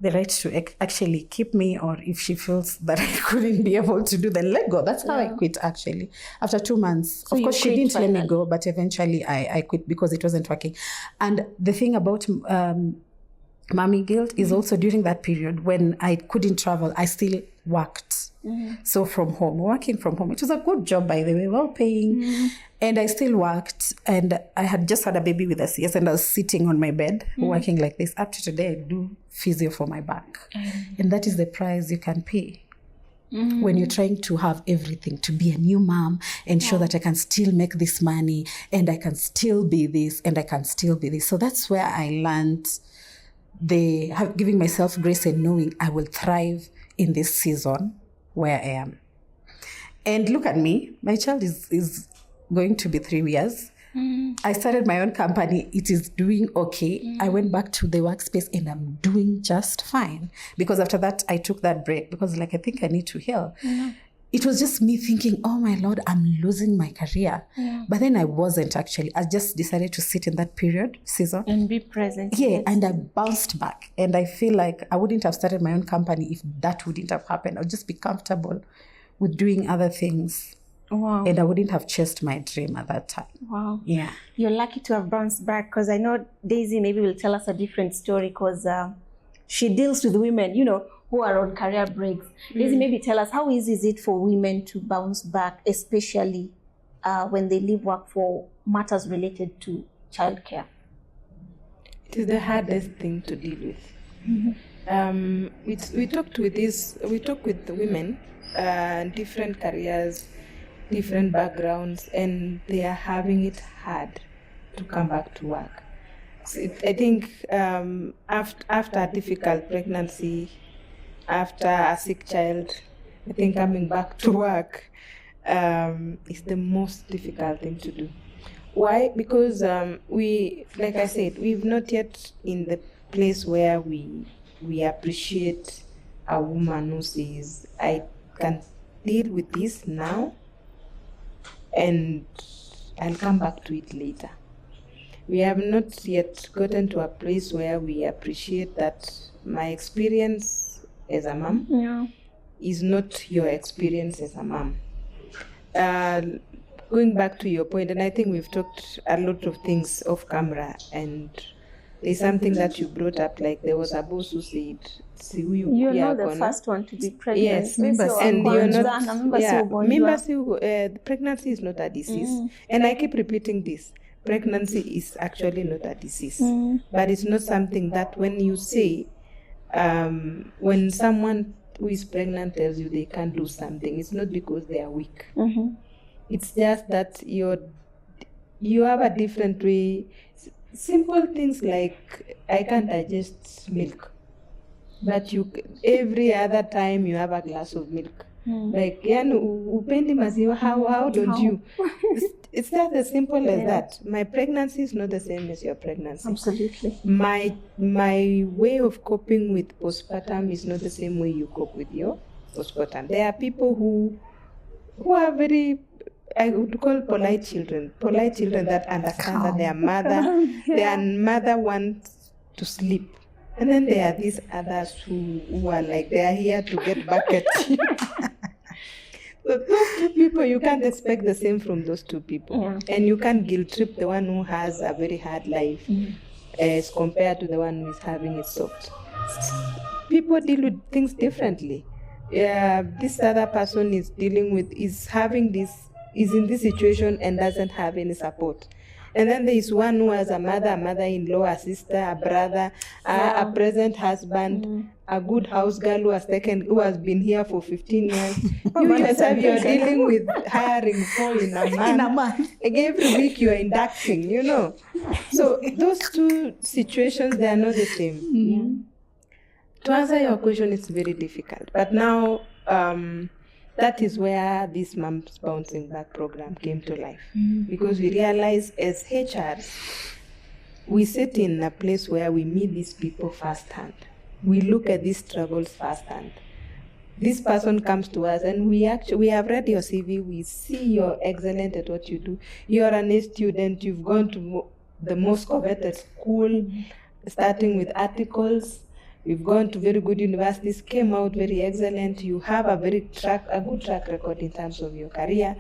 right to actually keep me, or if she feels that I couldn't be able to do, then let go. That's how I quit, actually. After 2 months, of course, she didn't let me go, but eventually I quit because it wasn't working. And the thing about mommy guilt is also during that period when I couldn't travel, I still worked. So working from home. It was a good job, by the way, well paying. And I still worked, and I had just had a baby with a CS, and I was sitting on my bed working like this. Up to today, I do physio for my back. And that is the price you can pay when you're trying to have everything, to be a new mom and show that I can still make this money, and I can still be this, and I can still be this. So that's where I learned giving myself grace and knowing I will thrive in this season where I am. And look at me, my child is going to be 3 years. I started my own company. It is doing okay. I went back to the workspace and I'm doing just fine. Because after that, I took that break because I think I need to heal. it was just me thinking, oh my Lord, I'm losing my career. Yeah. But then I wasn't actually. I just decided to sit in that season. And be present. Yeah, and I bounced back. And I feel like I wouldn't have started my own company if that wouldn't have happened. I'd just be comfortable with doing other things. Wow. And I wouldn't have chased my dream at that time. Wow. Yeah. You're lucky to have bounced back, because I know Daisy maybe will tell us a different story, because she deals with women, who are on career breaks. Daisy, maybe tell us, how easy is it for women to bounce back, especially when they leave work for matters related to childcare? It is the hardest thing to deal with. We talk with the women, different careers, different backgrounds, and they are having it hard to come back to work. So I think after a difficult pregnancy, after a sick child, I think coming back to work is the most difficult thing to do. Why? Because like I said, we've not yet in the place where we appreciate a woman who says, I can deal with this now and I'll come back to it later. We have not yet gotten to a place where we appreciate that my experience as a mom is not your experience as a mom. Going back to your point, and I think we've talked a lot of things off camera, and there's something that you brought up, like there was a boss who said, you're not the first one to be pregnant. Yes, and you're not. The pregnancy is not a disease, and I keep repeating this. Pregnancy is actually not a disease, but it's not something that when you say, when someone who is pregnant tells you they can't do something, it's not because they are weak. It's just that you have a different way. Simple things like, I can't digest milk, but every other time you have a glass of milk. Like, upendi maziwa, how don't you? It's just as simple as that. My pregnancy is not the same as your pregnancy. Absolutely. My way of coping with postpartum is not the same way you cope with your postpartum. There are people who are very, I would call polite children that understand that their mother wants to sleep. And then there are these others who are like, they are here to get back at you. So those two people, you can't expect the same from those two people. Yeah. And you can't guilt trip the one who has a very hard life as compared to the one who is having it soft. People deal with things differently. This other person is in this situation and doesn't have any support. And then there is one who has a mother-in-law, a sister, a brother, a present husband, a good house girl who has been here for 15 years. You yourself, you're dealing with hiring 4 in a month. Every week you're inducting, So those two situations, they are not the same. To answer your question, it's very difficult. But now, that is where this Mom's Bouncing Back program came to life. Because we realize as HRs, we sit in a place where we meet these people firsthand. We look at these struggles firsthand. This person comes to us and we have read your CV, we see you're excellent at what you do. You're an A student, you've gone to the most coveted school, starting with articles. You've gone to very good universities, came out very excellent. You have a good track record in terms of your career.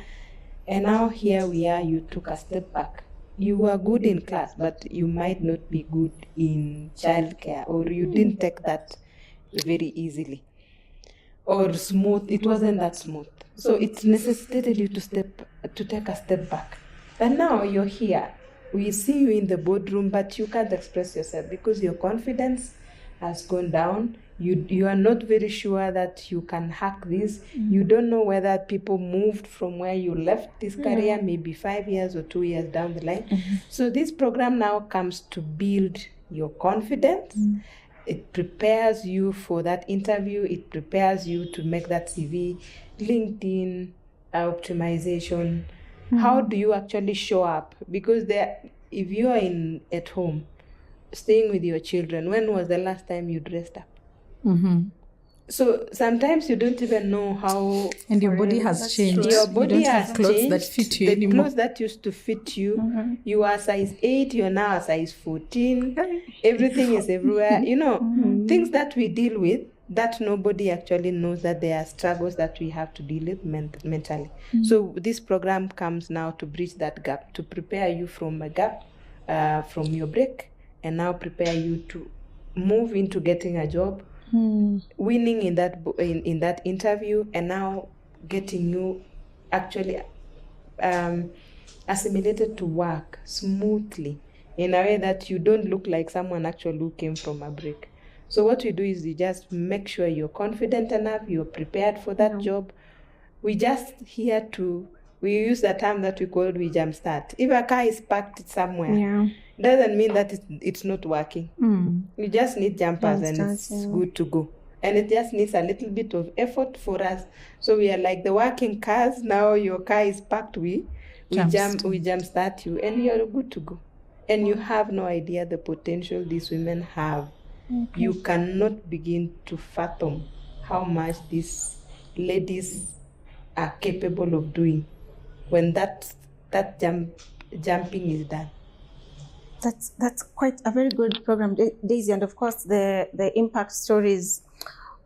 And now here we are, you took a step back. You were good in class, but you might not be good in childcare, or you didn't take that very easily. Or smooth, it wasn't that smooth. So it necessitated you to take a step back. But now you're here. We see you in the boardroom, but you can't express yourself because your confidence has gone down. You are not very sure that you can hack this. You don't know whether people moved from where you left this career, maybe 5 years or 2 years down the line. So this program now comes to build your confidence. It prepares you for that interview. It prepares you to make that CV, LinkedIn, optimization. How do you actually show up? Because if you are at home, staying with your children, when was the last time you dressed up? So sometimes you don't even know how. And your body has changed. Your body you don't has have clothes changed. that fit you the anymore. clothes that used to fit you, you are size 8, you're now a size 14. Everything is everywhere. Things that we deal with that nobody actually knows, that there are struggles that we have to deal with mentally. So this program comes now to bridge that gap, to prepare you from a gap, from your break, and now prepare you to move into getting a job, winning in that interview, and now getting you actually assimilated to work smoothly in a way that you don't look like someone actually who came from a break. So what we do is we just make sure you're confident enough, you're prepared for that job. We just we use the term that we call we jumpstart. If a car is parked somewhere, doesn't mean that it's not working. You just need jumpers and it's good to go. And it just needs a little bit of effort for us. So we are like the working cars. Now your car is parked, we jumpstart you, and you're good to go. And you have no idea the potential these women have. You cannot begin to fathom how much these ladies are capable of doing when that jumping is done. That's quite a very good program, Daisy, and of course the impact stories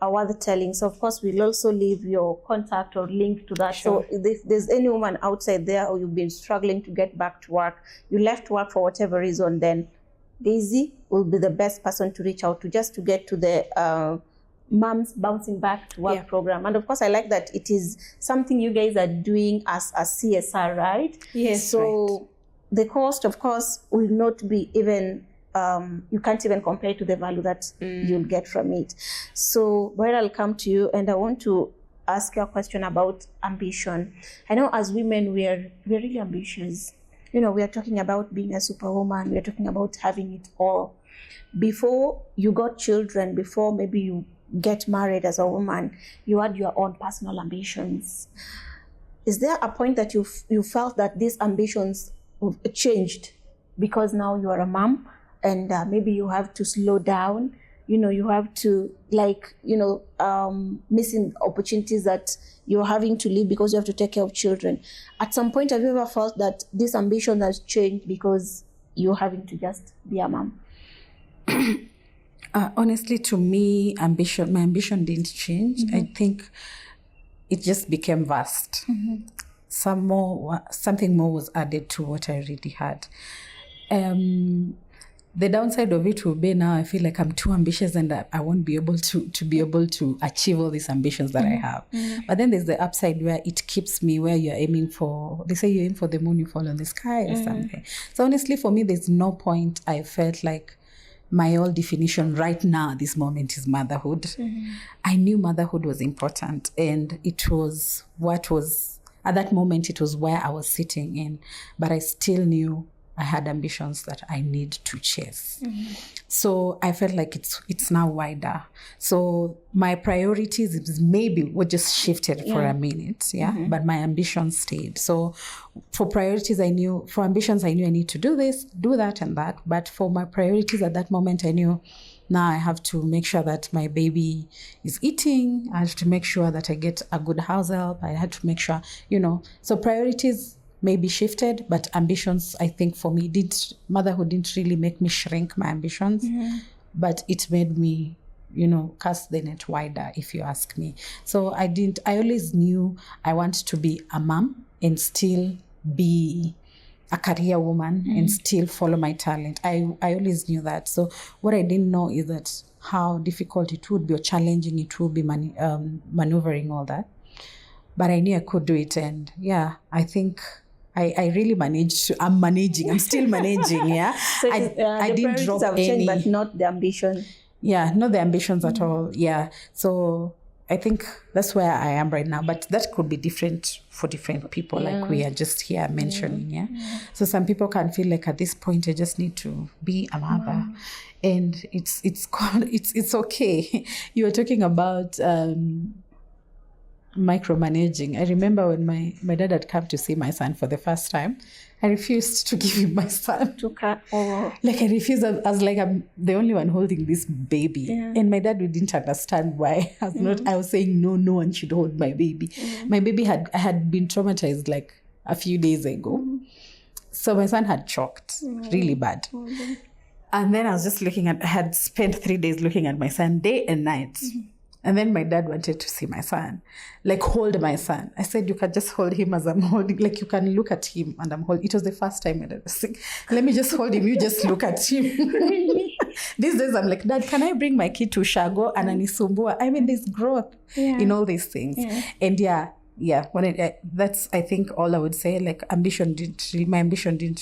are worth telling. So of course we'll also leave your contact or link to that. Sure. So if there's any woman outside there, or you've been struggling to get back to work, you left work for whatever reason, then Daisy will be the best person to reach out to, just to get to the Moms Bouncing Back to Work program. And of course, I like that it is something you guys are doing as a CSR, right? Yes. So the cost, of course, will not be even, you can't even compare to the value that you'll get from it. So, Boyd, I'll come to you, and I want to ask you a question about ambition. I know as women, we're really ambitious. We are talking about being a superwoman. We are talking about having it all. Before you got children, before maybe you get married as a woman, you had your own personal ambitions. Is there a point that you felt that these ambitions changed because now you are a mom, and maybe you have to slow down? You have to missing opportunities that you're having to leave because you have to take care of children. At some point, have you ever felt that this ambition has changed because you're having to just be a mom? Honestly, to me, my ambition didn't change. I think it just became vast. Something more was added to what I already had. The downside of it will be now I feel like I'm too ambitious and I won't be able to achieve all these ambitions that I have. But then there's the upside where it keeps me where you're aiming for. They say you aim for the moon, you fall on the sky or something. So honestly, for me, there's no point I felt like my whole definition right now, this moment, is motherhood. I knew motherhood was important, and it was at that moment, it was where I was sitting in, but I still knew I had ambitions that I need to chase. So I felt like it's now wider. So my priorities maybe were just shifted for a minute, but my ambitions stayed. So for priorities, for ambitions, I knew I need to do this, do that and that. But for my priorities at that moment, I knew now I have to make sure that my baby is eating. I have to make sure that I get a good house help. I had to make sure, so priorities maybe shifted, but ambitions, I think for me, motherhood didn't really make me shrink my ambitions, but it made me, cast the net wider, if you ask me. So I always knew I want to be a mom and still be a career woman and still follow my talent. I always knew that. So what I didn't know is that how difficult it would be or challenging it would be maneuvering all that. But I knew I could do it. And I think I really managed. I'm still managing, So I didn't drop have any. Changed, but not the ambition. Yeah, not the ambitions at all. Yeah. So I think that's where I am right now. But that could be different for different people, like we are just here mentioning, So some people can feel like at this point, I just need to be a mother. And it's okay. You were talking about micromanaging. I remember when my dad had come to see my son for the first time, I refused to give him my son. Like I refused. I was like, I'm the only one holding this baby. Yeah. And my dad didn't understand why. I was saying, no one should hold my baby. My baby had been traumatized like a few days ago. So my son had choked really bad. And then I was just I had spent 3 days looking at my son day and night. And then my dad wanted to see my son, like hold my son. I said, you can just hold him as I'm holding, like you can look at him and I'm holding. It was the first time I was saying, let me just hold him, you just look at him. These days I'm like, Dad, can I bring my kid to Shago and Anisumbua? I mean, there's growth in all these things. And that's, I think, all I would say. Like my ambition didn't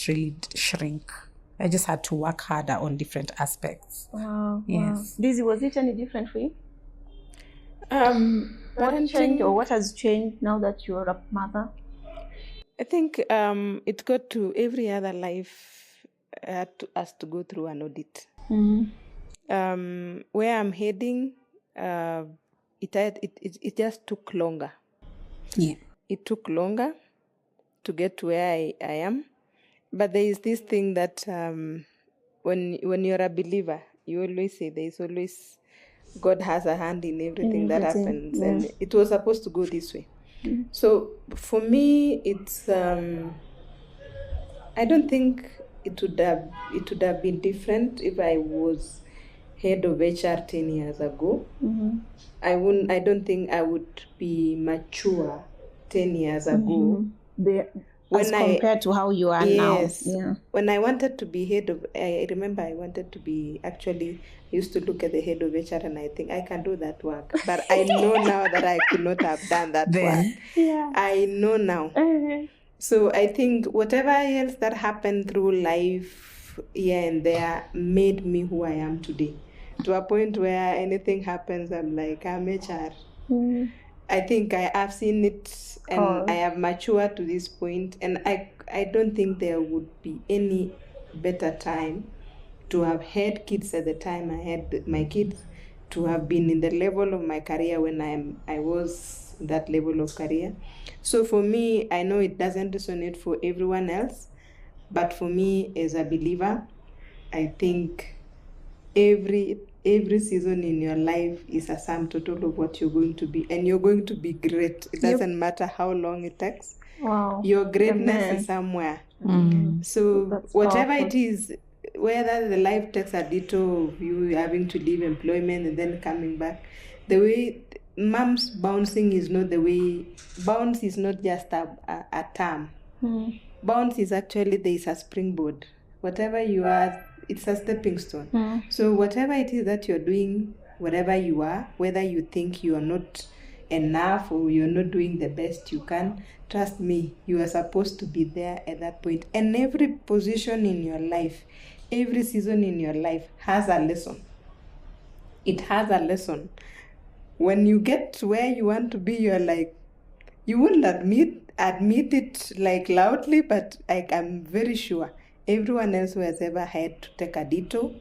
really shrink. I just had to work harder on different aspects. Wow. Yes. Lizzie, was it any different for you? What changed, or what has changed now that you're a mother? I think it got to every other life has to go through an audit. Where I'm heading, it just took longer. Yeah. It took longer to get to where I am. But there is this thing that when you're a believer, you always say there is always God has a hand in everything that happens, and it was supposed to go this way. So for me, it's I don't think it would have been different if I was head of HR 10 years ago. I don't think I would be mature 10 years ago. Compared to how you are now. Yeah. When I wanted to be I remember I wanted to be, I used to look at the head of HR and I think I can do that work. But I know now that I could not have done that work. Yeah. I know now. So I think whatever else that happened through life here and there made me who I am today. To a point where anything happens, I'm like, I'm HR. I think I have seen it and I have matured to this point, and I don't think there would be any better time to have had kids at the time I had my kids, to have been in the level of my career when I was that level of career. So for me, I know it doesn't resonate for everyone else, but for me as a believer, I think every season in your life is a sum total of what you're going to be, and you're going to be great. It doesn't matter how long it takes. Wow. Your greatness is somewhere. So that's whatever powerful. it is, whether the life takes a detour of you having to leave employment and then coming back, the way mom's bouncing is not the way. Bounce is not just a term. Bounce is actually, there is a springboard. Whatever you are, it's a stepping stone. So whatever it is that you're doing, whatever you are, whether you think you are not enough or you're not doing the best you can, trust me, you are supposed to be there at that point. And every position in your life, every season in your life has a lesson. It has a lesson. When you get to where you want to be, you're like, you wouldn't admit it like loudly, but I'm very sure everyone else who has ever had to take a detour,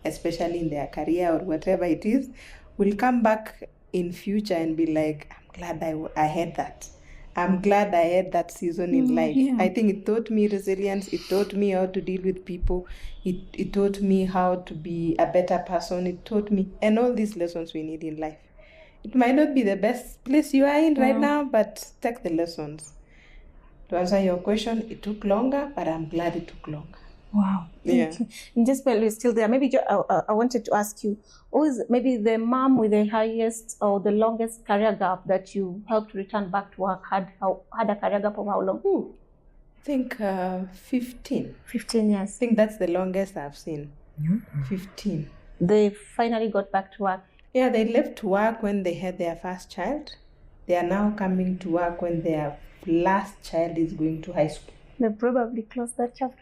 especially in their career or whatever it is, will come back in future and be like, I'm glad I had that. I'm glad I had that season in life. Yeah. I think it taught me resilience. It taught me how to deal with people. It taught me how to be a better person. It taught me, and all these lessons we need in life. It might not be the best place you are in right now, but take the lessons. To answer your question, it took longer, but I'm glad it took longer. Wow. Yeah. And just while we're still there, maybe I wanted to ask you, who is maybe the mom with the highest or the longest career gap that you helped return back to work, had a career gap of how long? I think 15. 15 years. I think that's the longest I've seen. 15. They finally got back to work. Yeah, they left work when they had their first child. They are now coming to work when their last child is going to high school. They probably closed that chapter.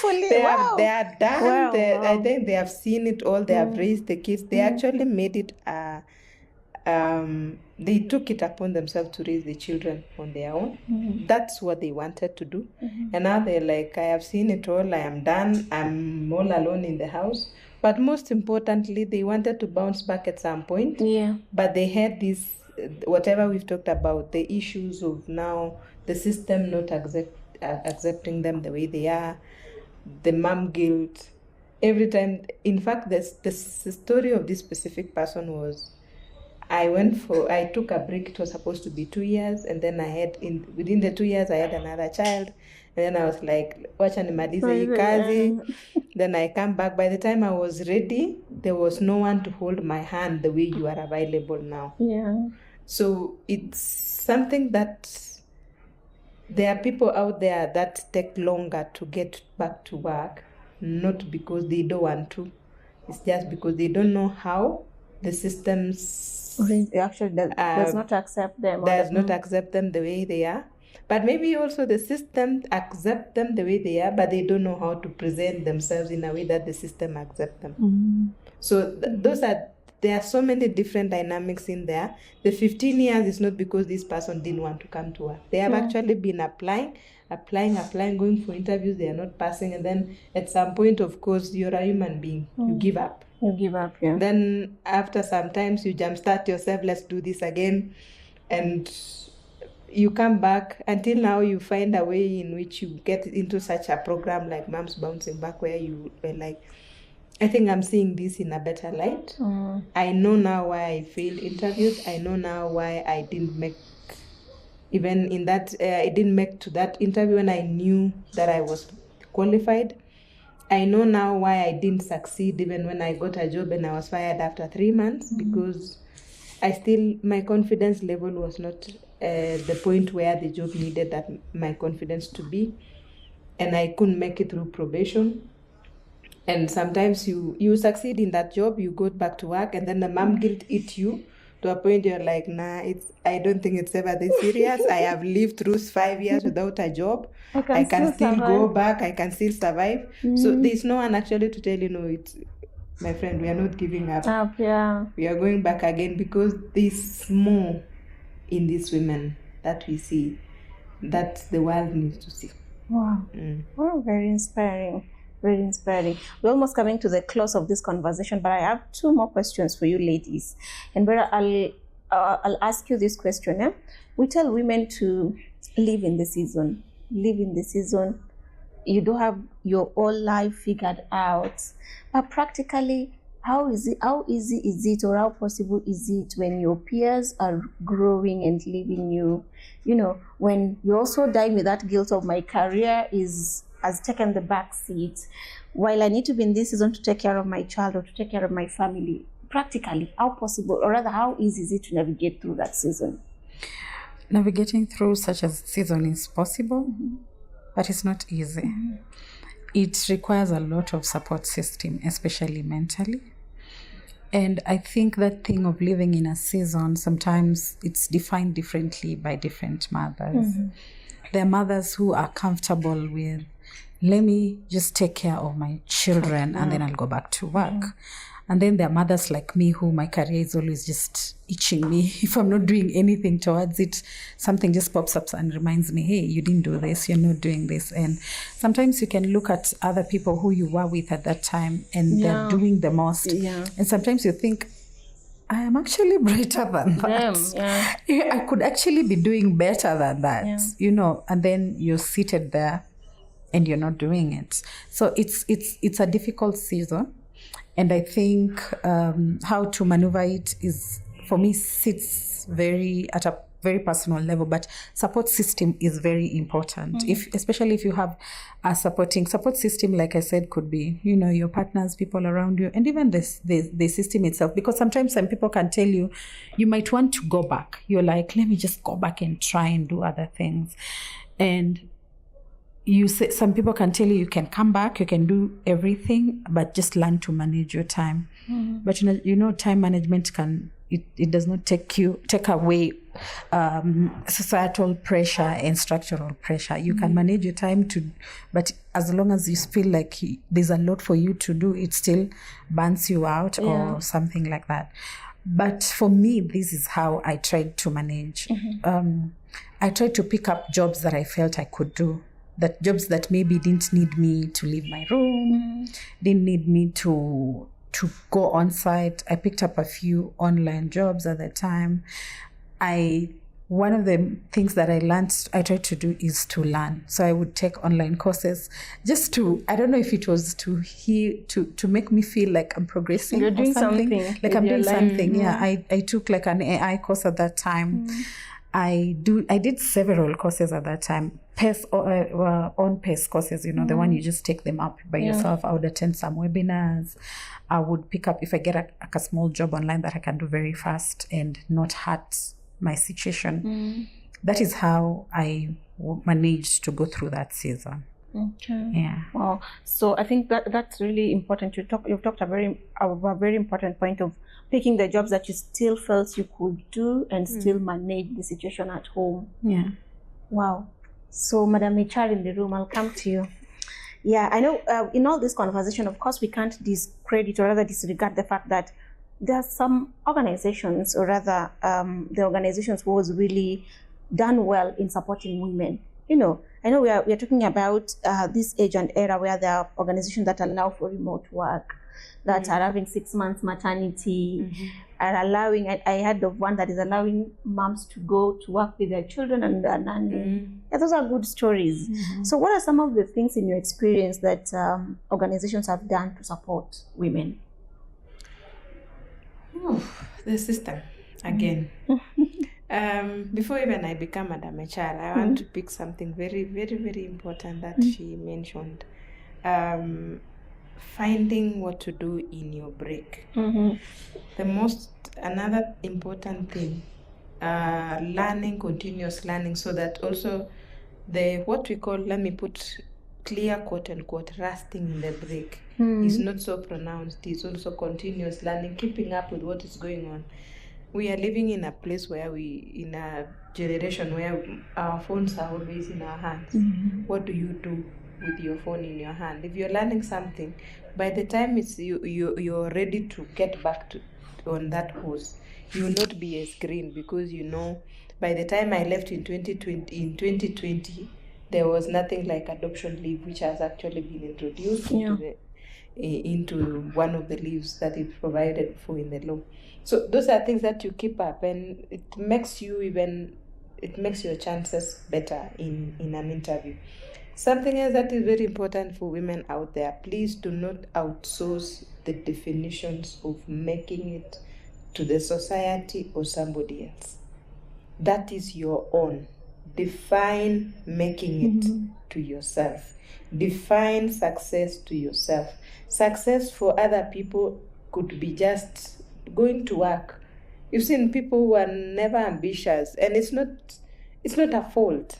They are done. Wow. I think they have seen it all. They have raised the kids. They actually made it. They took it upon themselves to raise the children on their own. That's what they wanted to do. And now they're like, I have seen it all. I am done. I'm all alone in the house. But most importantly, they wanted to bounce back at some point. Yeah. But they had this, whatever we've talked about, the issues of now the system not accepting them the way they are, the mom guilt. Every time, in fact, the story of this specific person was, I took a break. It was supposed to be 2 years, and then within the 2 years I had another child, and then I was like, wacha nimalize hii kazi. Then I come back. By the time I was ready, there was no one to hold my hand the way you are available now. Yeah. So it's something that there are people out there that take longer to get back to work, not because they don't want to. It's just because they don't know how. The systems actually does not accept them. Does not accept them the way they are. But maybe also the system accept them the way they are, but they don't know how to present themselves in a way that the system accept them. So there are so many different dynamics in there. The 15 years is not because this person didn't want to come to work. They have actually been applying, going for interviews. They are not passing. And then at some point, of course, you're a human being. You give up. Yeah. Then after some times, you jumpstart yourself. Let's do this again. And you come back until now you find a way in which you get into such a program like Moms Bouncing Back, where you were like, I think I'm seeing this in a better light. I know now why I failed interviews. I know now why I didn't make, even in that, I didn't make to that interview when I knew that I was qualified. I know now why I didn't succeed even when I got a job and I was fired after 3 months, because my confidence level was not the point where the job needed that my confidence to be. And I couldn't make it through probation. And sometimes you succeed in that job, you go back to work, and then the mom guilt eat you to a point you're like, nah, I don't think it's ever this serious. I have lived through 5 years without a job. I can still go back. I can still survive. So there's no one actually to tell you, no, it's, my friend, we are not giving up. Yeah. We are going back again, because there's more in these women that we see that the world needs to see. Wow. Oh, very inspiring. Very inspiring. We're almost coming to the close of this conversation, but I have 2 more questions for you ladies. And Vera, I'll ask you this question. Eh? We tell women to live in the season. Live in the season. You don't have your whole life figured out. But practically, how easy is it, or how possible is it when your peers are growing and leaving you? You know, when you're also dying with that guilt of my career has taken the back seat, while I need to be in this season to take care of my child or to take care of my family. Practically, how possible, or rather, how easy is it to navigate through that season? Navigating through such a season is possible, but it's not easy. It requires a lot of support system, especially mentally. And I think that thing of living in a season, sometimes it's defined differently by different mothers. There are mothers who are comfortable with, let me just take care of my children and then I'll go back to work. And then there are mothers like me who my career is always just itching me. If I'm not doing anything towards it, something just pops up and reminds me, hey, you didn't do this, you're not doing this. And sometimes you can look at other people who you were with at that time and they're doing the most. And sometimes you think, I am actually brighter than that. I could actually be doing better than that, you know, and then you're seated there and you're not doing it. So it's a difficult season. And I think how to maneuver it is, for me, sits at a very personal level, but support system is very important. Especially if you have a support system, like I said, could be, you know, your partners, people around you, and even the system itself. Because sometimes some people can tell you, you might want to go back. You're like, let me just go back and try and do other things. And some people can tell you can come back, you can do everything, but just learn to manage your time. But you know, time management it does not take away societal pressure and structural pressure. You can manage your time but as long as you feel like there's a lot for you to do, it still burns you out or something like that. But for me, this is how I tried to manage. I tried to pick up jobs that I felt I could do. That jobs that maybe didn't need me to leave my room, didn't need me to go on site. I picked up a few online jobs at the time. I one of the things that I tried to do is to learn. So I would take online courses just to, I don't know if it was to make me feel like I'm progressing. You're doing or something. something Like with I'm your doing life. something. Yeah, I took like an AI course at that time. I did several courses at that time. On-pace courses, the one you just take them up by yourself. I would attend some webinars. I would pick up, if I get a small job online that I can do very fast and not hurt my situation. That is how I managed to go through that season. Okay. Yeah. Wow. So I think that's really important. You've talked a very important point of picking the jobs that you still felt you could do and still manage the situation at home. Yeah. Wow. So Madam HR in the room, I'll come to you. Yeah, I know in all this conversation, of course, we can't discredit or rather disregard the fact that there are some organizations, or rather the organizations who was really done well in supporting women. I know we are talking about this age and era where there are organizations that allow for remote work, that are having 6 months maternity, are allowing, I heard of one that is allowing moms to go to work with their children and their nanny. Yeah, those are good stories. So what are some of the things in your experience that organizations have done to support women? The system again. Before even I become Madam HR, I want to pick something very, very, very important that she mentioned. Finding what to do in your break. Another important thing, continuous learning, so that also what we call, let me put clear quote unquote, resting in the break is not so pronounced. It's also continuous learning, keeping up with what is going on. We are living in a place in a generation where our phones are always in our hands. What do you do with your phone in your hand? If you're learning something, by the time you're ready to get back on that course, you will not be a screen, because by the time I left in 2020, there was nothing like adoption leave, which has actually been introduced into one of the leaves that is provided for in the law. So those are things that you keep up, and it makes your chances better in an interview. Something else that is very important for women out there: please do not outsource the definitions of making it to the society or somebody else. That is your own. Define making it to yourself. Define success to yourself. Success for other people could be just going to work. You've seen people who are never ambitious, and it's not a fault.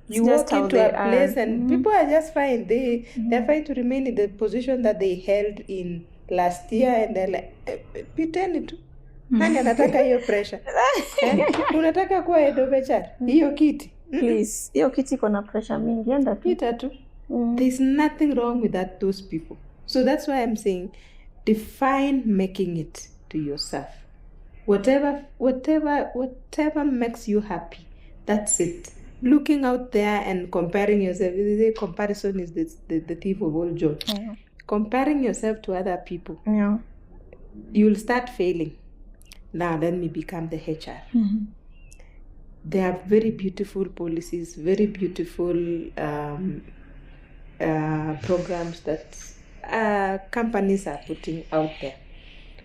You walk into a place and people are just fine. They're fine to remain in the position that they held in last year, and they're like, pretend to. Nani anataka hiyo pressure? Unataka kuwa head of HR? Hiyo kiti. Please, hiyo kiti iko na pressure mingi, enda tu. Pita tu. There's nothing wrong with those people. So that's why I'm saying, define making it to yourself. Whatever makes you happy, that's it. Looking out there and comparing yourself, comparison is the thief of all joy. Yeah. Comparing yourself to other people, you'll start failing. Now let me become the HR. There are very beautiful policies, very beautiful programs that companies are putting out there.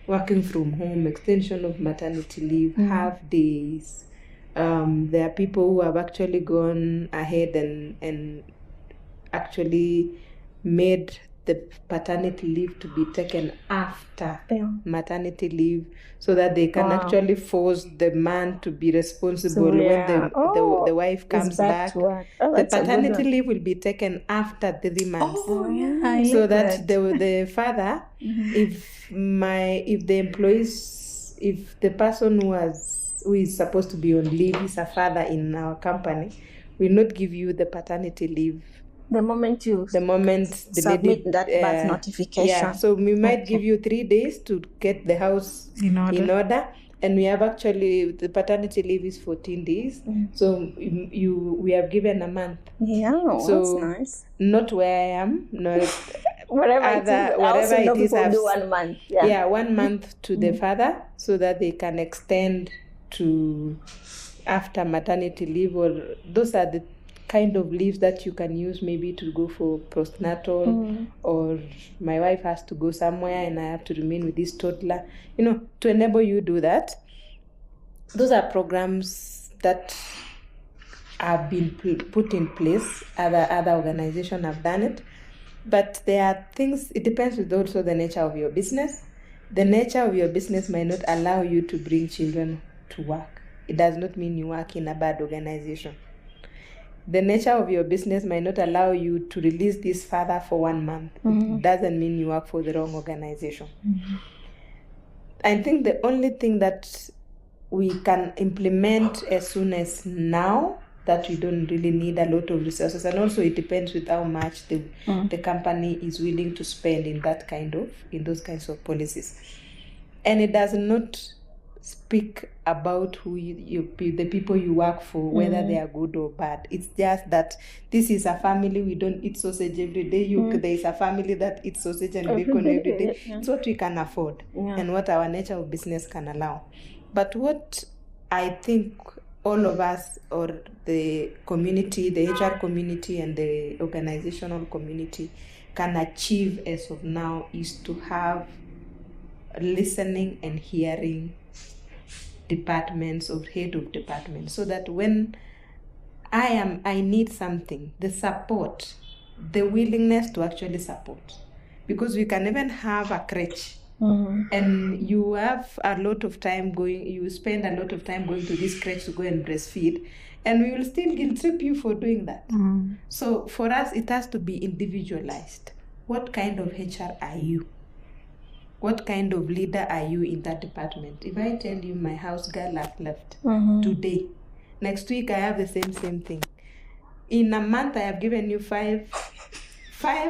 Working from home, extension of maternity leave, half days. There are people who have actually gone ahead and actually made the paternity leave to be taken after maternity leave, so that they can actually force the man to be responsible when the wife comes back. The paternity leave will be taken after 3 months. So that the father, if the person who is supposed to be on leave is a father in our company, will not give you the paternity leave the moment the submit that birth notification. Yeah, so we might give you 3 days to get the house in order. And we have actually, the paternity leave is 14 days. So we have given a month. Yeah, so that's nice. Not where I am, not whatever it is, do 1 month. Yeah, 1 month to the father, so that they can extend to after maternity leave, or those are the kind of leaves that you can use maybe to go for postnatal, or my wife has to go somewhere and I have to remain with this toddler, to enable you do that. Those are programs that have been put in place. Other organizations have done it, but there are things, it depends with also the nature of your business. The nature of your business might not allow you to bring children to work. It does not mean you work in a bad organization. The nature of your business might not allow you to release this father for 1 month. It doesn't mean you work for the wrong organization. I think the only thing that we can implement as soon as now, that we don't really need a lot of resources, and also it depends with how much the company is willing to spend in those kinds of policies. And it does not speak about who the people you work for, whether they are good or bad. It's just that this is a family. We don't eat sausage every day. There is a family that eats sausage and bacon every day. It's what we can afford and what our nature of business can allow. But what I think all of us, or the community, the HR community and the organizational community, can achieve as of now is to have listening and hearing departments or head of departments, so that when I need something, the support, the willingness to actually support, because we can even have a crèche. And you have a lot of time you spend a lot of time going to this crèche to go and breastfeed, and we will still guilt trip you for doing that. So for us, it has to be individualized. What kind of HR are you? What kind of leader are you in that department? If I tell you my house girl has left today, next week I have the same thing. In a month, I have given you five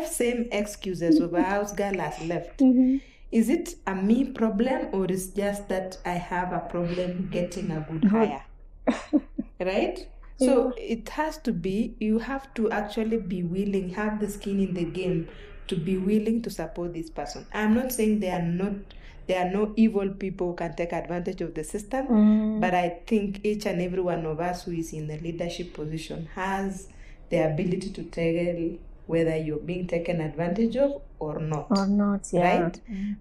same excuses of a house girl has left. Is it a me problem, or is just that I have a problem getting a good hire? Right? So it has to be, you have to actually be willing, have the skin in the game to be willing to support this person. I'm not saying there are no evil people who can take advantage of the system, but I think each and every one of us who is in the leadership position has the ability to tell whether you're being taken advantage of or not. Right?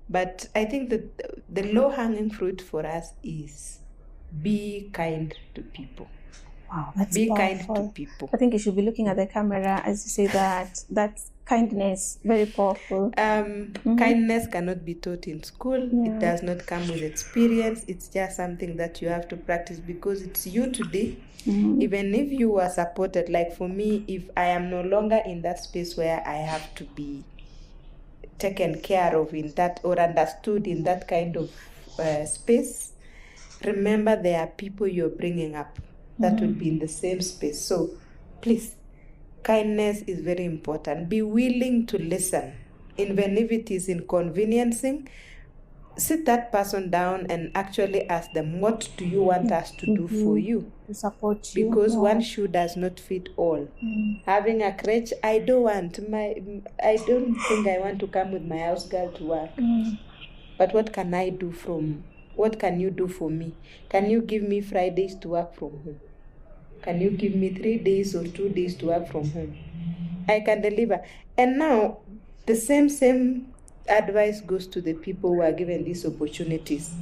But I think that the low-hanging fruit for us is be kind to people. Wow, that's be powerful. Kind to people. I think you should be looking at the camera as you say that. That's kindness, very powerful. Kindness cannot be taught in school. It does not come with experience. It's just something that you have to practice, because it's you today. Even if you are supported, like for me, if I am no longer in that space where I have to be taken care of in that, or understood in that kind of space, remember there are people you're bringing up that will be in the same space. So please, kindness is very important. Be willing to listen, even if it is inconveniencing. Sit that person down and actually ask them, what do you want us to do for you? To support you. Because one shoe does not fit all. Having a crèche, I don't think I want to come with my house girl to work. But what can I do what can you do for me? Can you give me Fridays to work from home? Can you give me 3 days or 2 days to work from home? I can deliver. And now, the same advice goes to the people who are given these opportunities.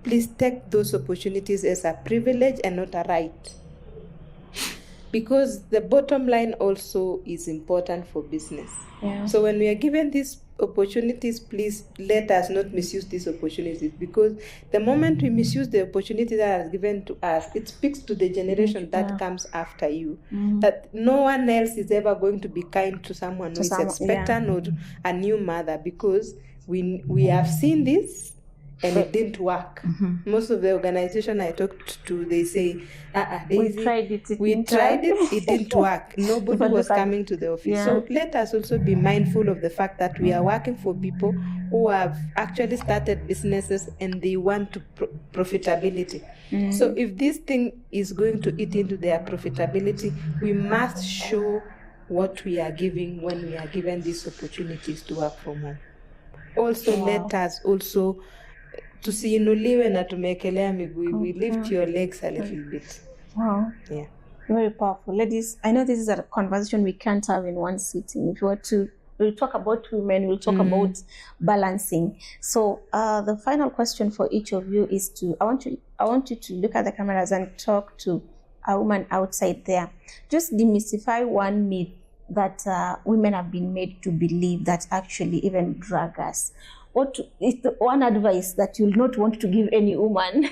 Please take those opportunities as a privilege and not a right. Because the bottom line also is important for business. So when we are given these opportunities, please let us not misuse these opportunities, because the moment we misuse the opportunity that is given to us, it speaks to the generation that comes after you, that no one else is ever going to be kind to someone who is expectant or a new mother, because we have seen this and it didn't work. Most of the organization I talked to, they say, we tried it, it didn't work. Nobody was coming to the office. So let us also be mindful of the fact that we are working for people who have actually started businesses and they want to profitability. So if this thing is going to eat into their profitability, we must show what we are giving when we are given these opportunities to work from home. Also, let us also tusiinuliwe na tumeekelea miguu, we lift your legs a little bit. Wow. Yeah. Very powerful. Ladies, I know this is a conversation we can't have in one sitting. If you were to, we'll talk about women, we'll talk about balancing. So the final question for each of you is I want you to look at the cameras and talk to a woman outside there. Just demystify one myth that women have been made to believe that actually even drag us. What is the one advice that you'll not want to give any woman?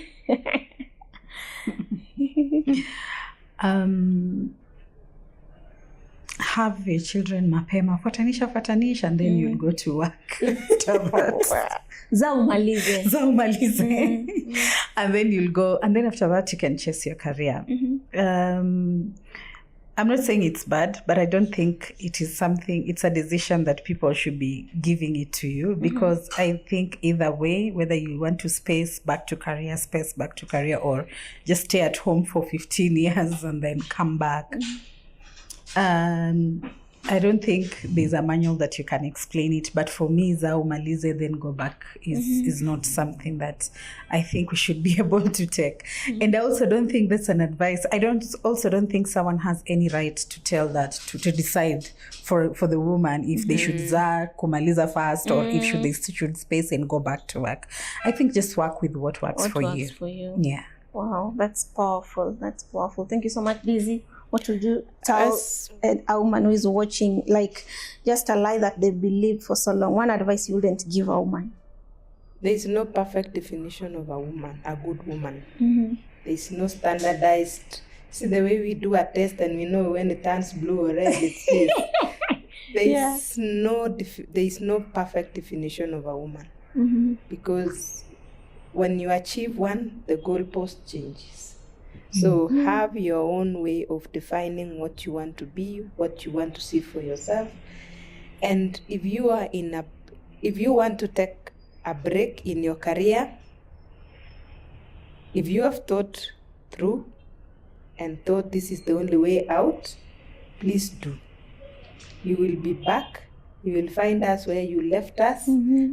Have your children mapema, fatanisha, and then you'll go to work afterwards. Zaumalize. And then you'll go, and then after that you can chase your career. I'm not saying it's bad, but I don't think it is something, it's a decision that people should be giving it to you, because I think either way, whether you want to space back to career, or just stay at home for 15 years and then come back. I don't think there's a manual that you can explain it, but for me, zaumalize, then go back is not something that I think we should be able to take. And I also don't think that's an advice. I don't think someone has any right to tell that, to decide for the woman if they should kumaliza first or if they should space and go back to work. I think just work with what works for you. Yeah. Wow, that's powerful. That's powerful. Thank you so much, Lizzie. What would you tell a woman who is watching, like, just a lie that they believed for so long? One advice you wouldn't give a woman? There is no perfect definition of a woman, a good woman. There is no standardized. See, the way we do a test and we know when it turns blue or red, it's this. There is no perfect definition of a woman. Because when you achieve one, the goalpost changes. So have your own way of defining what you want to be, what you want to see for yourself. And if you want to take a break in your career, if you have thought through and thought this is the only way out, please do. You will be back. You will find us where you left us,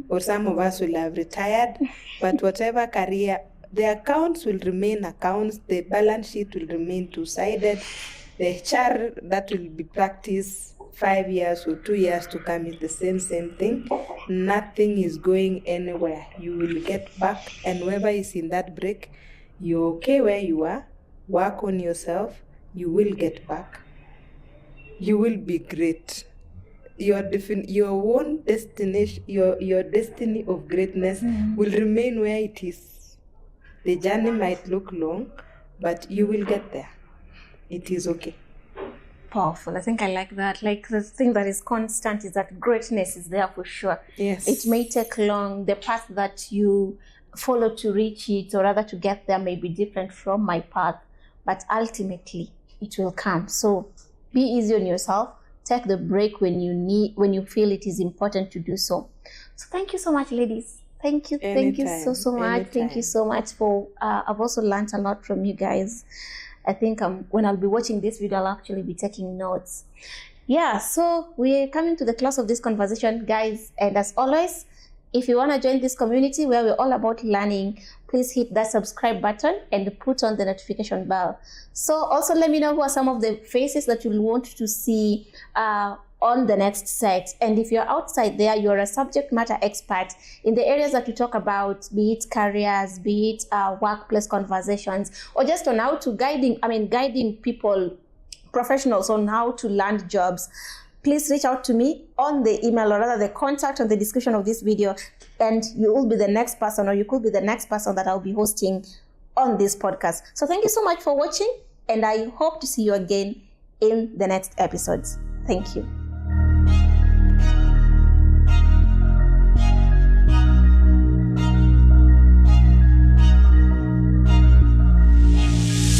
or some of us will have retired. But whatever career, the accounts will remain accounts, the balance sheet will remain two-sided, the HR that will be practiced 5 years or 2 years to come is the same thing. Nothing is going anywhere. You will get back, and whoever is in that break, you're okay where you are, work on yourself, you will get back. You will be great. Your own destination, your destiny of greatness will remain where it is. The journey might look long, but you will get there. It is okay. Powerful. I think I like that. Like, the thing that is constant is that greatness is there for sure. Yes. It may take long. The path that you follow to reach it, or rather to get there, may be different from my path, but ultimately it will come. So be easy on yourself. Take the break when you feel it is important to do so. So thank you so much, ladies. Thank you. Thank you so much. Anytime. Thank you so much for, I've also learned a lot from you guys. I think when I'll be watching this video, I'll actually be taking notes. Yeah, so we're coming to the close of this conversation, guys. And as always, if you want to join this community where we're all about learning, please hit that subscribe button and put on the notification bell. So also let me know who are some of the faces that you'll want to see on the next set. And if you're outside there, you're a subject matter expert in the areas that we talk about, be it careers, be it workplace conversations, or just on how to guiding people, professionals, on how to land jobs, please reach out to me on the email, or rather the contact on the description of this video, and you will be the next person, or you could be the next person that I'll be hosting on this podcast. So thank you so much for watching, and I hope to see you again in the next episodes. Thank you.